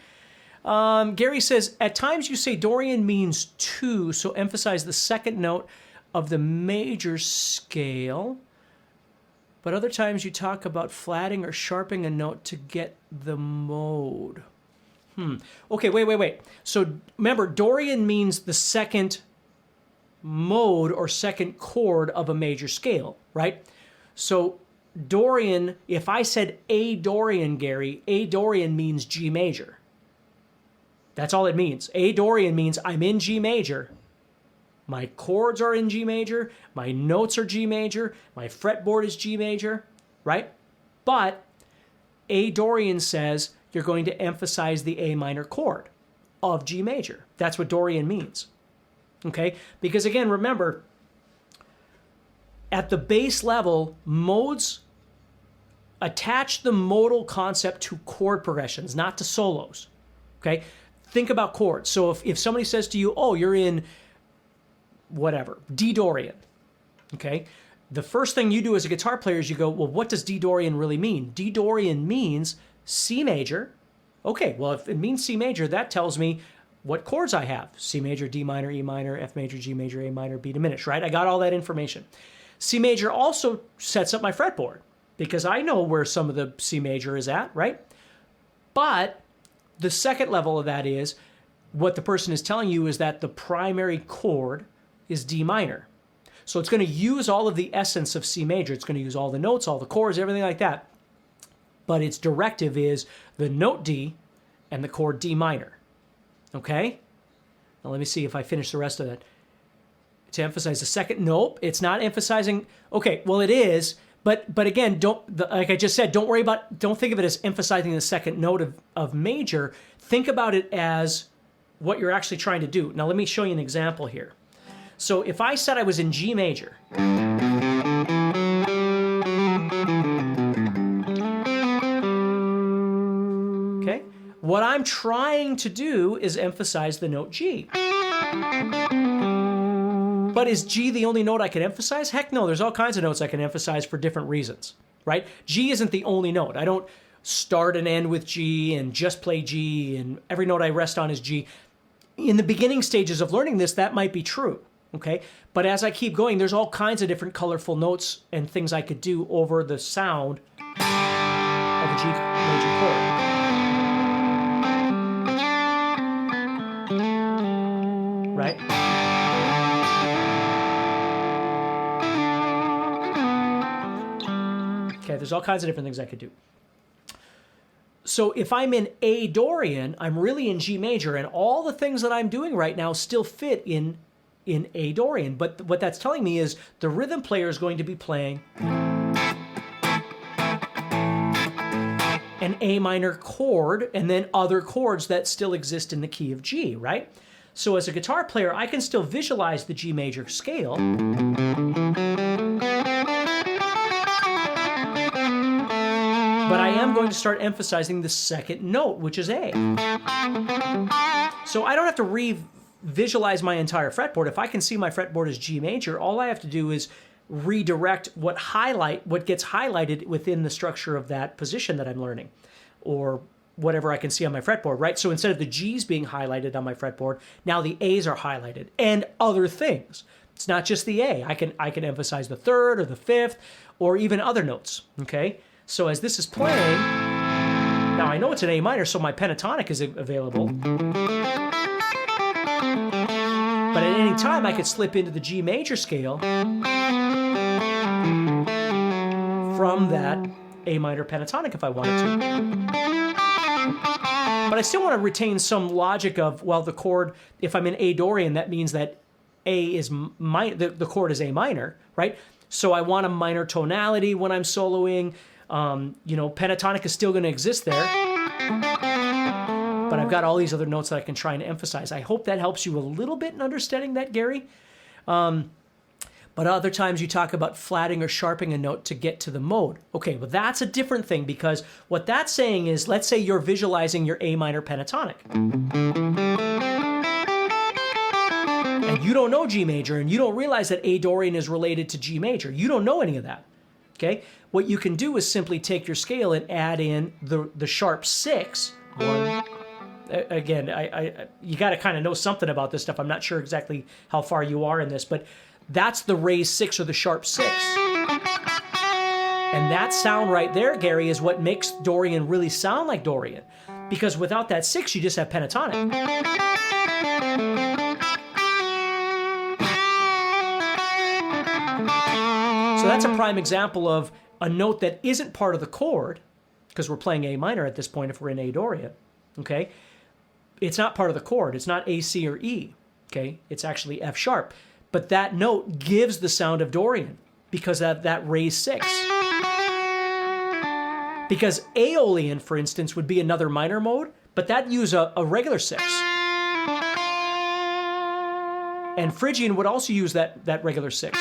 Gary says, at times you say Dorian means 2, so emphasize the second note of the major scale. But other times you talk about flatting or sharpening a note to get the mode. Okay, wait. So remember, Dorian means the second mode or second chord of a major scale, right? So Dorian, if I said A Dorian, Gary, A Dorian means G major. That's all it means. A Dorian means I'm in G major. My chords are in G major. My notes are G major. My fretboard is G major, right? But A Dorian says you're going to emphasize the A minor chord of G major. That's what Dorian means, okay? Because again, remember, at the base level, modes attach the modal concept to chord progressions, not to solos, okay? Think about chords. So if somebody says to you, oh, you're in whatever, D Dorian, okay? The first thing you do as a guitar player is you go, well, what does D Dorian really mean? D Dorian means C major. Okay, well, if it means C major, that tells me what chords I have. C major, D minor, E minor, F major, G major, A minor, B diminished, right? I got all that information. C major also sets up my fretboard because I know where some of the C major is at, right? But the second level of that is what the person is telling you is that the primary chord is D minor. So it's going to use all of the essence of C major. It's going to use all the notes, all the chords, everything like that. But its directive is the note D and the chord D minor. Okay? Now let me see if I finish the rest of that. To emphasize the second, nope, it's not emphasizing. Okay, well it is. But again, like I just said, don't think of it as emphasizing the second note of major. Think about it as what you're actually trying to do. Now, let me show you an example here. So if I said I was in G major, okay, what I'm trying to do is emphasize the note G. But is G the only note I can emphasize? Heck no, there's all kinds of notes I can emphasize for different reasons, right? G isn't the only note. I don't start and end with G and just play G and every note I rest on is G. In the beginning stages of learning this, that might be true, okay? But as I keep going, there's all kinds of different colorful notes and things I could do over the sound of a G major chord. Right? Okay, there's all kinds of different things I could do. So if I'm in A Dorian, I'm really in G major, and all the things that I'm doing right now still fit in A Dorian. But what that's telling me is the rhythm player is going to be playing an A minor chord and then other chords that still exist in the key of G, right? So as a guitar player, I can still visualize the G major scale. But I am going to start emphasizing the second note, which is A. So I don't have to re-visualize my entire fretboard. If I can see my fretboard as G major, all I have to do is redirect what gets highlighted within the structure of that position that I'm learning, or whatever I can see on my fretboard, right? So instead of the G's being highlighted on my fretboard, now the A's are highlighted, and other things. It's not just the A. I can emphasize the third or the fifth, or even other notes, okay? So as this is playing, now I know it's an A minor, so my pentatonic is available. But at any time, I could slip into the G major scale from that A minor pentatonic if I wanted to. But I still want to retain some logic of, well, the chord, if I'm in A Dorian, that means that A is the chord is A minor, right? So I want a minor tonality when I'm soloing. Pentatonic is still going to exist there. But I've got all these other notes that I can try and emphasize. I hope that helps you a little bit in understanding that, Gary. But other times you talk about flatting or sharping a note to get to the mode. Okay, well that's a different thing, because what that's saying is, let's say you're visualizing your A minor pentatonic. And you don't know G major, and you don't realize that A Dorian is related to G major. You don't know any of that. Okay? What you can do is simply take your scale and add in the sharp 6. One. Again, you got to kind of know something about this stuff. I'm not sure exactly how far you are in this, but that's the raised 6 or the sharp 6. And that sound right there, Gary, is what makes Dorian really sound like Dorian. Because without that 6, you just have pentatonic. So that's a prime example of a note that isn't part of the chord, because we're playing A minor at this point if we're in A Dorian, okay? It's not part of the chord. It's not A, C, or E, okay? It's actually F sharp. But that note gives the sound of Dorian because of that raised 6. Because Aeolian, for instance, would be another minor mode, but that'd use a regular 6. And Phrygian would also use that regular 6.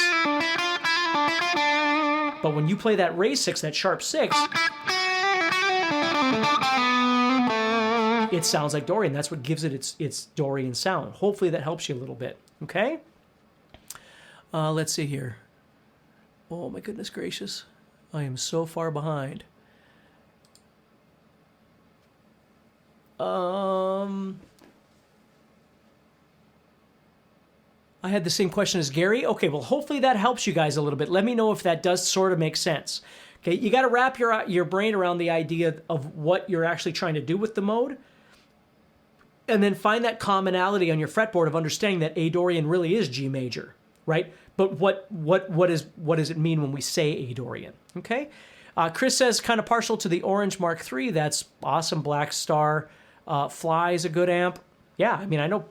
But when you play that raised 6, that sharp 6, it sounds like Dorian. That's what gives it its Dorian sound. Hopefully that helps you a little bit, okay? Let's see here. Oh, my goodness gracious. I am so far behind. I had the same question as Gary. Okay, well, hopefully that helps you guys a little bit. Let me know if that does sort of make sense. Okay, you got to wrap your brain around the idea of what you're actually trying to do with the mode, and then find that commonality on your fretboard of understanding that A Dorian really is G major, right? But what does it mean when we say A Dorian? Okay, Chris says kind of partial to the Orange Mark III. That's awesome. Black Star Fly is a good amp. Yeah, I mean I know.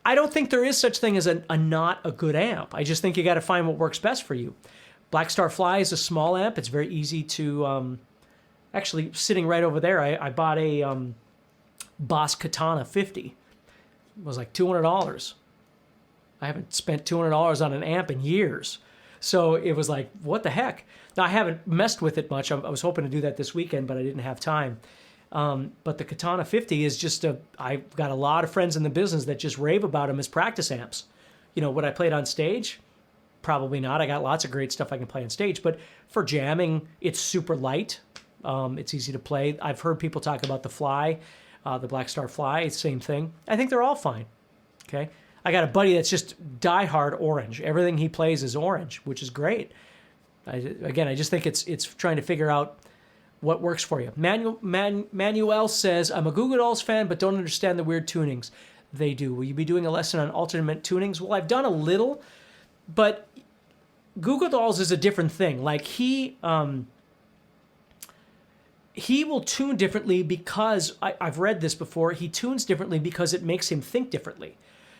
I don't think there is such thing as a not a good amp. I just think you got to find what works best for you. Black Star Fly is a small amp. It's very easy to, actually sitting right over there, I bought a Boss Katana 50. It was like $200. I haven't spent $200 on an amp in years. So it was like, what the heck? Now, I haven't messed with it much. I was hoping to do that this weekend, but I didn't have time. But the Katana 50 is just I've got a lot of friends in the business that just rave about them as practice amps. You know, would I play it on stage? Probably not. I got lots of great stuff I can play on stage, but for jamming, it's super light. It's easy to play. I've heard people talk about the Fly, the Black Star Fly, same thing. I think they're all fine, okay? I got a buddy that's just diehard Orange. Everything he plays is Orange, which is great. I just think it's trying to figure out what works for you. Manuel says, I'm a Goo Goo Dolls fan, but don't understand the weird tunings they do. Will you be doing a lesson on alternate tunings? Well, I've done a little, but Goo Goo Dolls is a different thing. Like he will tune differently because, I've read this before, he tunes differently because it makes him think differently.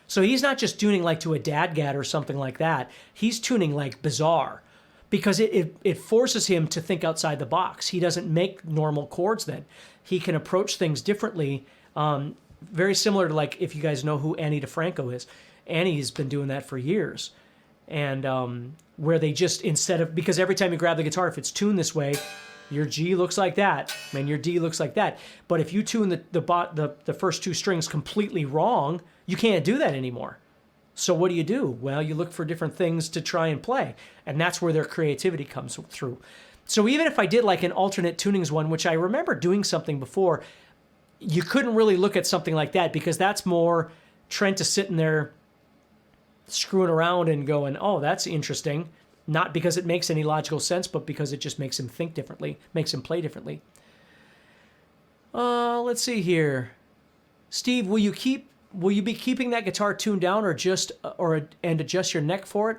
So he's not just tuning like to a DADGAD or something like that. He's tuning like bizarre. Because it forces him to think outside the box. He doesn't make normal chords then. He can approach things differently, very similar to, like, if you guys know who Annie DeFranco is. Annie's been doing that for years. And where they just, because every time you grab the guitar, if it's tuned this way, your G looks like that, and your D looks like that. But if you tune the first two strings completely wrong, you can't do that anymore. So what do? Well, you look for different things to try and play. And that's where their creativity comes through. So even if I did like an alternate tunings one, which I remember doing something before, you couldn't really look at something like that because that's more Trent is sitting there screwing around and going, oh, that's interesting. Not because it makes any logical sense, but because it just makes him think differently, makes him play differently. Let's see here. Steve, will you be keeping that guitar tuned down and adjust your neck for it?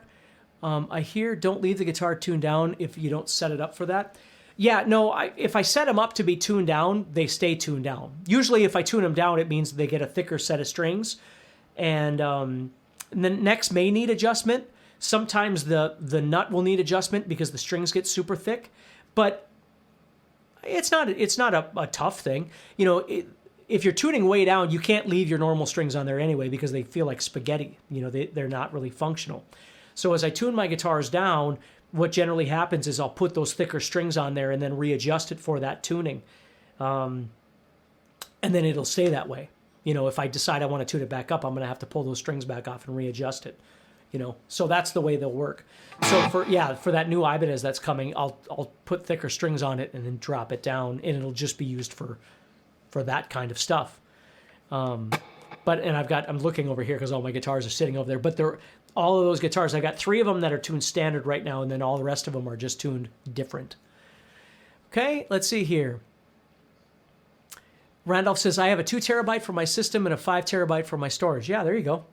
I hear don't leave the guitar tuned down if you don't set it up for that. Yeah, no, if I set them up to be tuned down, they stay tuned down. Usually if I tune them down, it means they get a thicker set of strings. And the necks may need adjustment. Sometimes the nut will need adjustment because the strings get super thick. But it's not a tough thing. If you're tuning way down, you can't leave your normal strings on there anyway because they feel like spaghetti. They're not really functional. So as I tune my guitars down, what generally happens is I'll put those thicker strings on there and then readjust it for that tuning. And then it'll stay that way. If I decide I want to tune it back up, I'm going to have to pull those strings back off and readjust it. So that's the way they'll work. So for that new Ibanez that's coming, I'll put thicker strings on it and then drop it down, and it'll just be used for that kind of stuff. I'm looking over here because all my guitars are sitting over there, but all of those guitars, I got 3 of them that are tuned standard right now, and then all the rest of them are just tuned different. Okay, let's see here. Randolph says, I have a 2 terabyte for my system and a 5 terabyte for my storage. Yeah, there you go.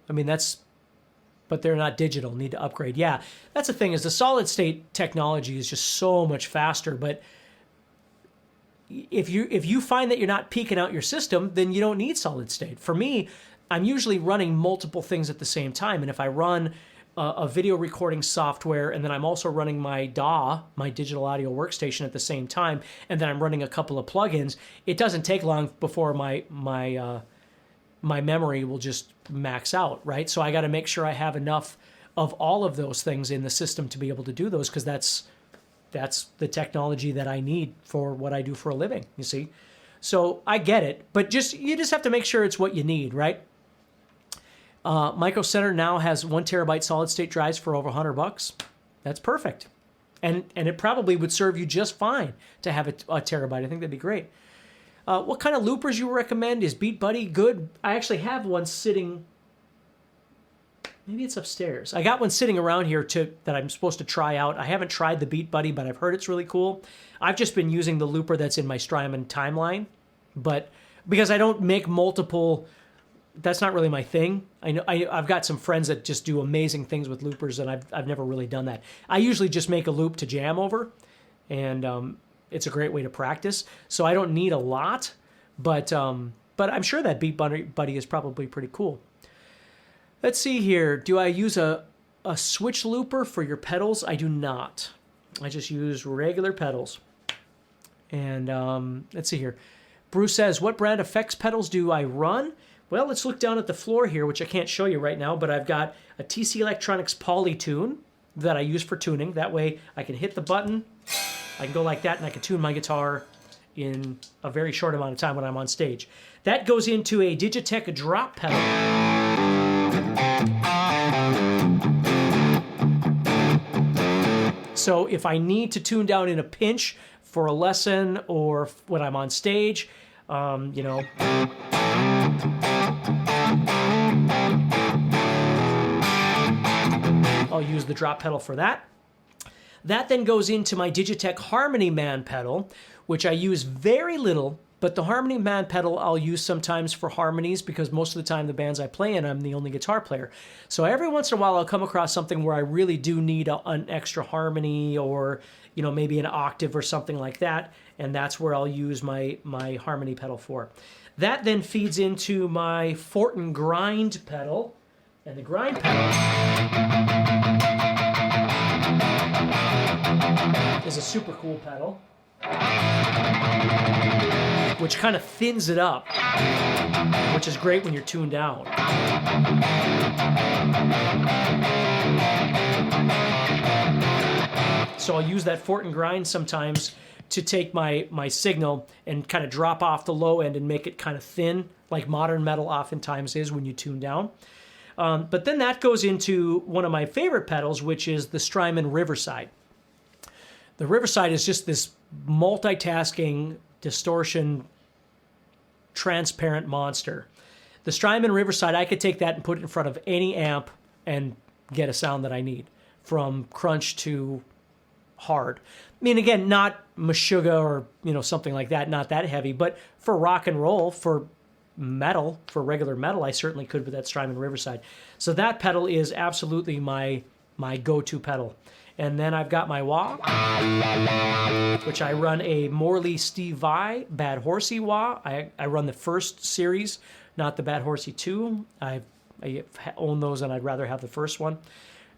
But they're not digital, need to upgrade. Yeah, that's the thing, is the solid state technology is just so much faster, but if you find that you're not peaking out your system, then you don't need solid state. For me, I'm usually running multiple things at the same time, and if I run a video recording software, and then I'm also running my DAW, my digital audio workstation, at the same time, and then I'm running a couple of plugins, it doesn't take long before my memory will just max out, right? So I got to make sure I have enough of all of those things in the system to be able to do those, because that's the technology that I need for what I do for a living, you see? So I get it, but you just have to make sure it's what you need, right? Micro Center now has 1 terabyte solid state drives for over $100. That's perfect. And it probably would serve you just fine to have a terabyte. I think that'd be great. What kind of loopers you recommend? Is Beat Buddy good? I actually have one sitting. Maybe it's upstairs. I got one sitting around here that I'm supposed to try out. I haven't tried the Beat Buddy, but I've heard it's really cool. I've just been using the looper that's in my Strymon timeline, but because I don't make multiple, that's not really my thing. I've got some friends that just do amazing things with loopers, and I've never really done that. I usually just make a loop to jam over, and it's a great way to practice. So I don't need a lot, but I'm sure that Beat Buddy is probably pretty cool. Let's see here. Do I use a switch looper for your pedals? I do not. I just use regular pedals. And let's see here. Bruce says, what brand effects pedals do I run? Well, let's look down at the floor here, which I can't show you right now, but I've got a TC Electronics Polytune that I use for tuning. That way I can hit the button, I can go like that, and I can tune my guitar in a very short amount of time when I'm on stage. That goes into a Digitech drop pedal. So if I need to tune down in a pinch for a lesson or when I'm on stage, I'll use the drop pedal for that. That then goes into my Digitech Harmony Man pedal, which I use very little, but the Harmony Man pedal I'll use sometimes for harmonies because most of the time the bands I play in, I'm the only guitar player. So every once in a while I'll come across something where I really do need an extra harmony or, maybe an octave or something like that, and that's where I'll use my harmony pedal for. That then feeds into my Fortin Grind pedal, and the Grind pedal is a super cool pedal, which kind of thins it up, which is great when you're tuned down. So I'll use that Fortin Grind sometimes to take my signal and kind of drop off the low end and make it kind of thin, like modern metal oftentimes is when you tune down. But then that goes into one of my favorite pedals, which is the Strymon Riverside. The Riverside is just this multitasking, distortion, transparent monster. The Strymon Riverside, I could take that and put it in front of any amp and get a sound that I need, from crunch to hard. I mean, again, not Meshuggah or something like that, not that heavy, but for rock and roll, for metal, for regular metal, I certainly could with that Strymon Riverside. So that pedal is absolutely my my go-to pedal. And then I've got my wah, which I run a Morley Steve Vai Bad Horsey wah. I run the first series, not the Bad Horsey 2. I own those, and I'd rather have the first one.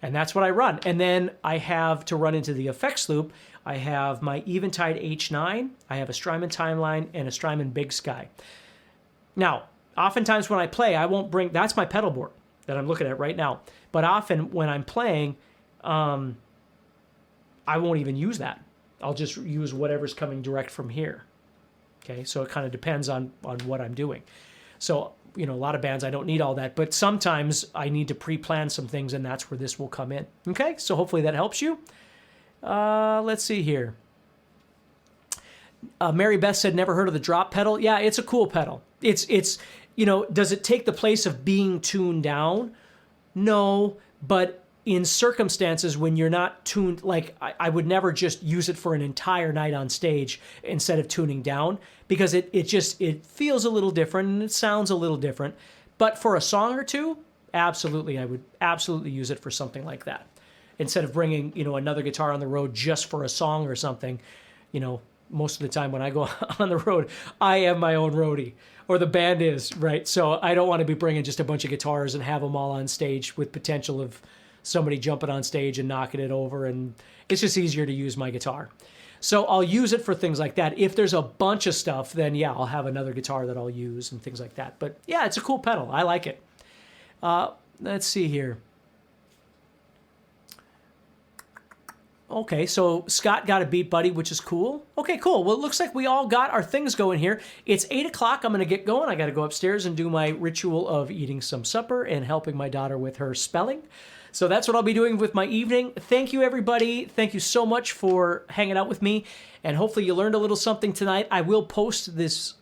And that's what I run. And then I have, to run into the effects loop, I have my Eventide H9, I have a Strymon Timeline, and a Strymon Big Sky. Now, oftentimes when I play, I won't bring, that's my pedal board that I'm looking at right now. But often when I'm playing, I won't even use that. I'll just use whatever's coming direct from here. Okay, so it kind of depends on what I'm doing. So, a lot of bands I don't need all that, but sometimes I need to pre-plan some things, and that's where this will come in. Okay, so hopefully that helps you. Let's see here. Mary Beth said, never heard of the drop pedal. Yeah, it's a cool pedal. It's does it take the place of being tuned down? No, but in circumstances when you're not tuned, like I would never just use it for an entire night on stage instead of tuning down, because it feels a little different and it sounds a little different. But for a song or two, absolutely, I would absolutely use it for something like that. Instead of bringing, another guitar on the road just for a song or something, most of the time when I go on the road, I am my own roadie, or the band is, right? So I don't want to be bringing just a bunch of guitars and have them all on stage with potential of somebody jumping on stage and knocking it over, and it's just easier to use my guitar. So I'll use it for things like that. If there's a bunch of stuff, then yeah, I'll have another guitar that I'll use and things like that. But yeah, it's a cool pedal. I like it. Let's see here. Okay, so Scott got a Beat Buddy, which is cool. Okay, cool. Well, it looks like we all got our things going here. It's 8 o'clock. I'm going to get going. I got to go upstairs and do my ritual of eating some supper and helping my daughter with her spelling. So that's what I'll be doing with my evening. Thank you, everybody. Thank you so much for hanging out with me. And hopefully you learned a little something tonight. I will post this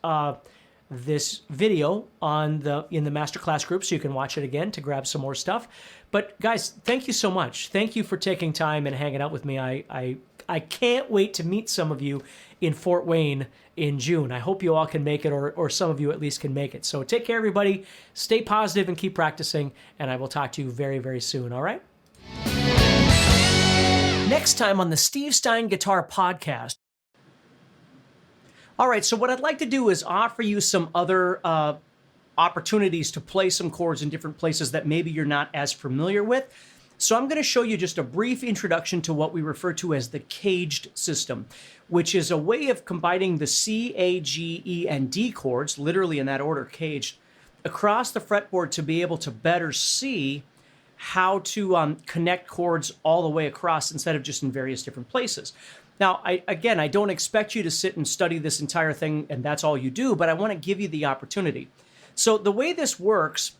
this video in the masterclass group so you can watch it again to grab some more stuff. But guys, thank you so much. Thank you for taking time and hanging out with me. I can't wait to meet some of you in Fort Wayne in June. I hope you all can make it, or some of you at least can make it. So take care, everybody. Stay positive and keep practicing, and I will talk to you very, very soon, all right? Next time on the Steve Stine Guitar Podcast. All right, so what I'd like to do is offer you some other opportunities to play some chords in different places that maybe you're not as familiar with. So I'm going to show you just a brief introduction to what we refer to as the caged system, which is a way of combining the C, A, G, E, and D chords, literally in that order, caged, across the fretboard to be able to better see how to connect chords all the way across instead of just in various different places. Now, I don't expect you to sit and study this entire thing and that's all you do, but I want to give you the opportunity. So the way this works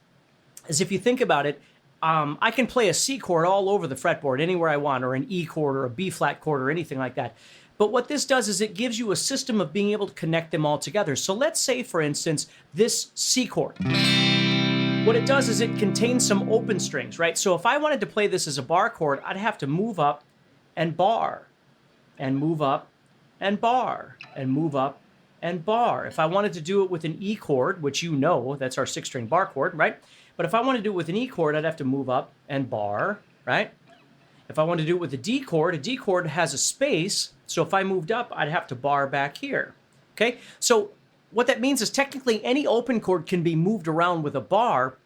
is, if you think about it, I can play a C chord all over the fretboard, anywhere I want, or an E chord or a B flat chord or anything like that. But what this does is it gives you a system of being able to connect them all together. So let's say, for instance, this C chord. What it does is it contains some open strings, right? So if I wanted to play this as a bar chord, I'd have to move up and bar, and move up and bar, and move up and bar. If I wanted to do it with an E chord, which that's our 6-string bar chord, right? But if I want to do it with an E chord, I'd have to move up and bar, right? If I want to do it with a D chord has a space, so if I moved up, I'd have to bar back here, okay? So what that means is technically any open chord can be moved around with a bar.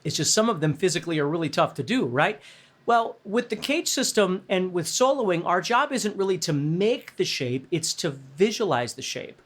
It's just some of them physically are really tough to do, right? Well, with the cage system and with soloing, our job isn't really to make the shape, it's to visualize the shape.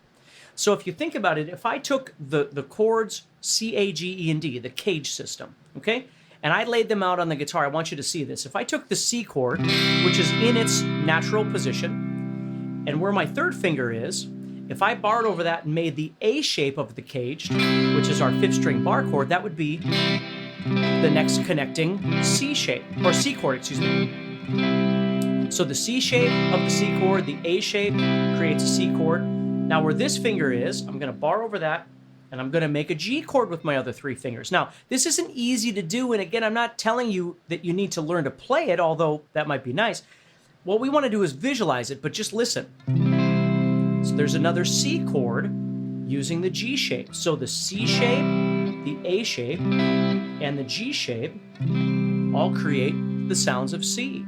So if you think about it, if I took the chords C, A, G, E, and D, the cage system, okay, and I laid them out on the guitar, I want you to see this. If I took the C chord, which is in its natural position, and where my third finger is, if I barred over that and made the A shape of the caged, which is our 5th-string bar chord, that would be the next connecting C shape, or C chord, excuse me. So the C shape of the C chord, the A shape creates a C chord. Now where this finger is, I'm going to bar over that, and I'm going to make a G chord with my other 3 fingers. Now, this isn't easy to do, and again, I'm not telling you that you need to learn to play it, although that might be nice. What we want to do is visualize it, but just listen. So there's another C chord using the G shape. So the C shape, the A shape, and the G shape all create the sounds of C.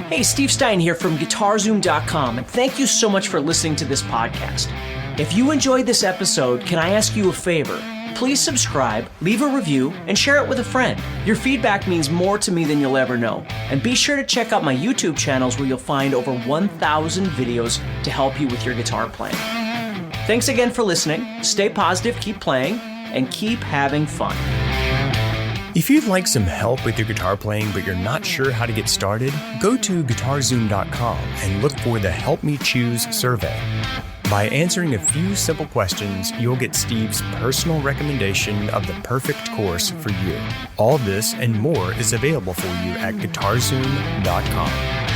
Hey, Steve Stine here from GuitarZoom.com, and thank you so much for listening to this podcast. If you enjoyed this episode, can I ask you a favor? Please subscribe, leave a review, and share it with a friend. Your feedback means more to me than you'll ever know. And be sure to check out my YouTube channels where you'll find over 1,000 videos to help you with your guitar playing. Thanks again for listening. Stay positive, keep playing, and keep having fun. If you'd like some help with your guitar playing but you're not sure how to get started, go to GuitarZoom.com and look for the Help Me Choose survey. By answering a few simple questions, you'll get Steve's personal recommendation of the perfect course for you. All this and more is available for you at GuitarZoom.com.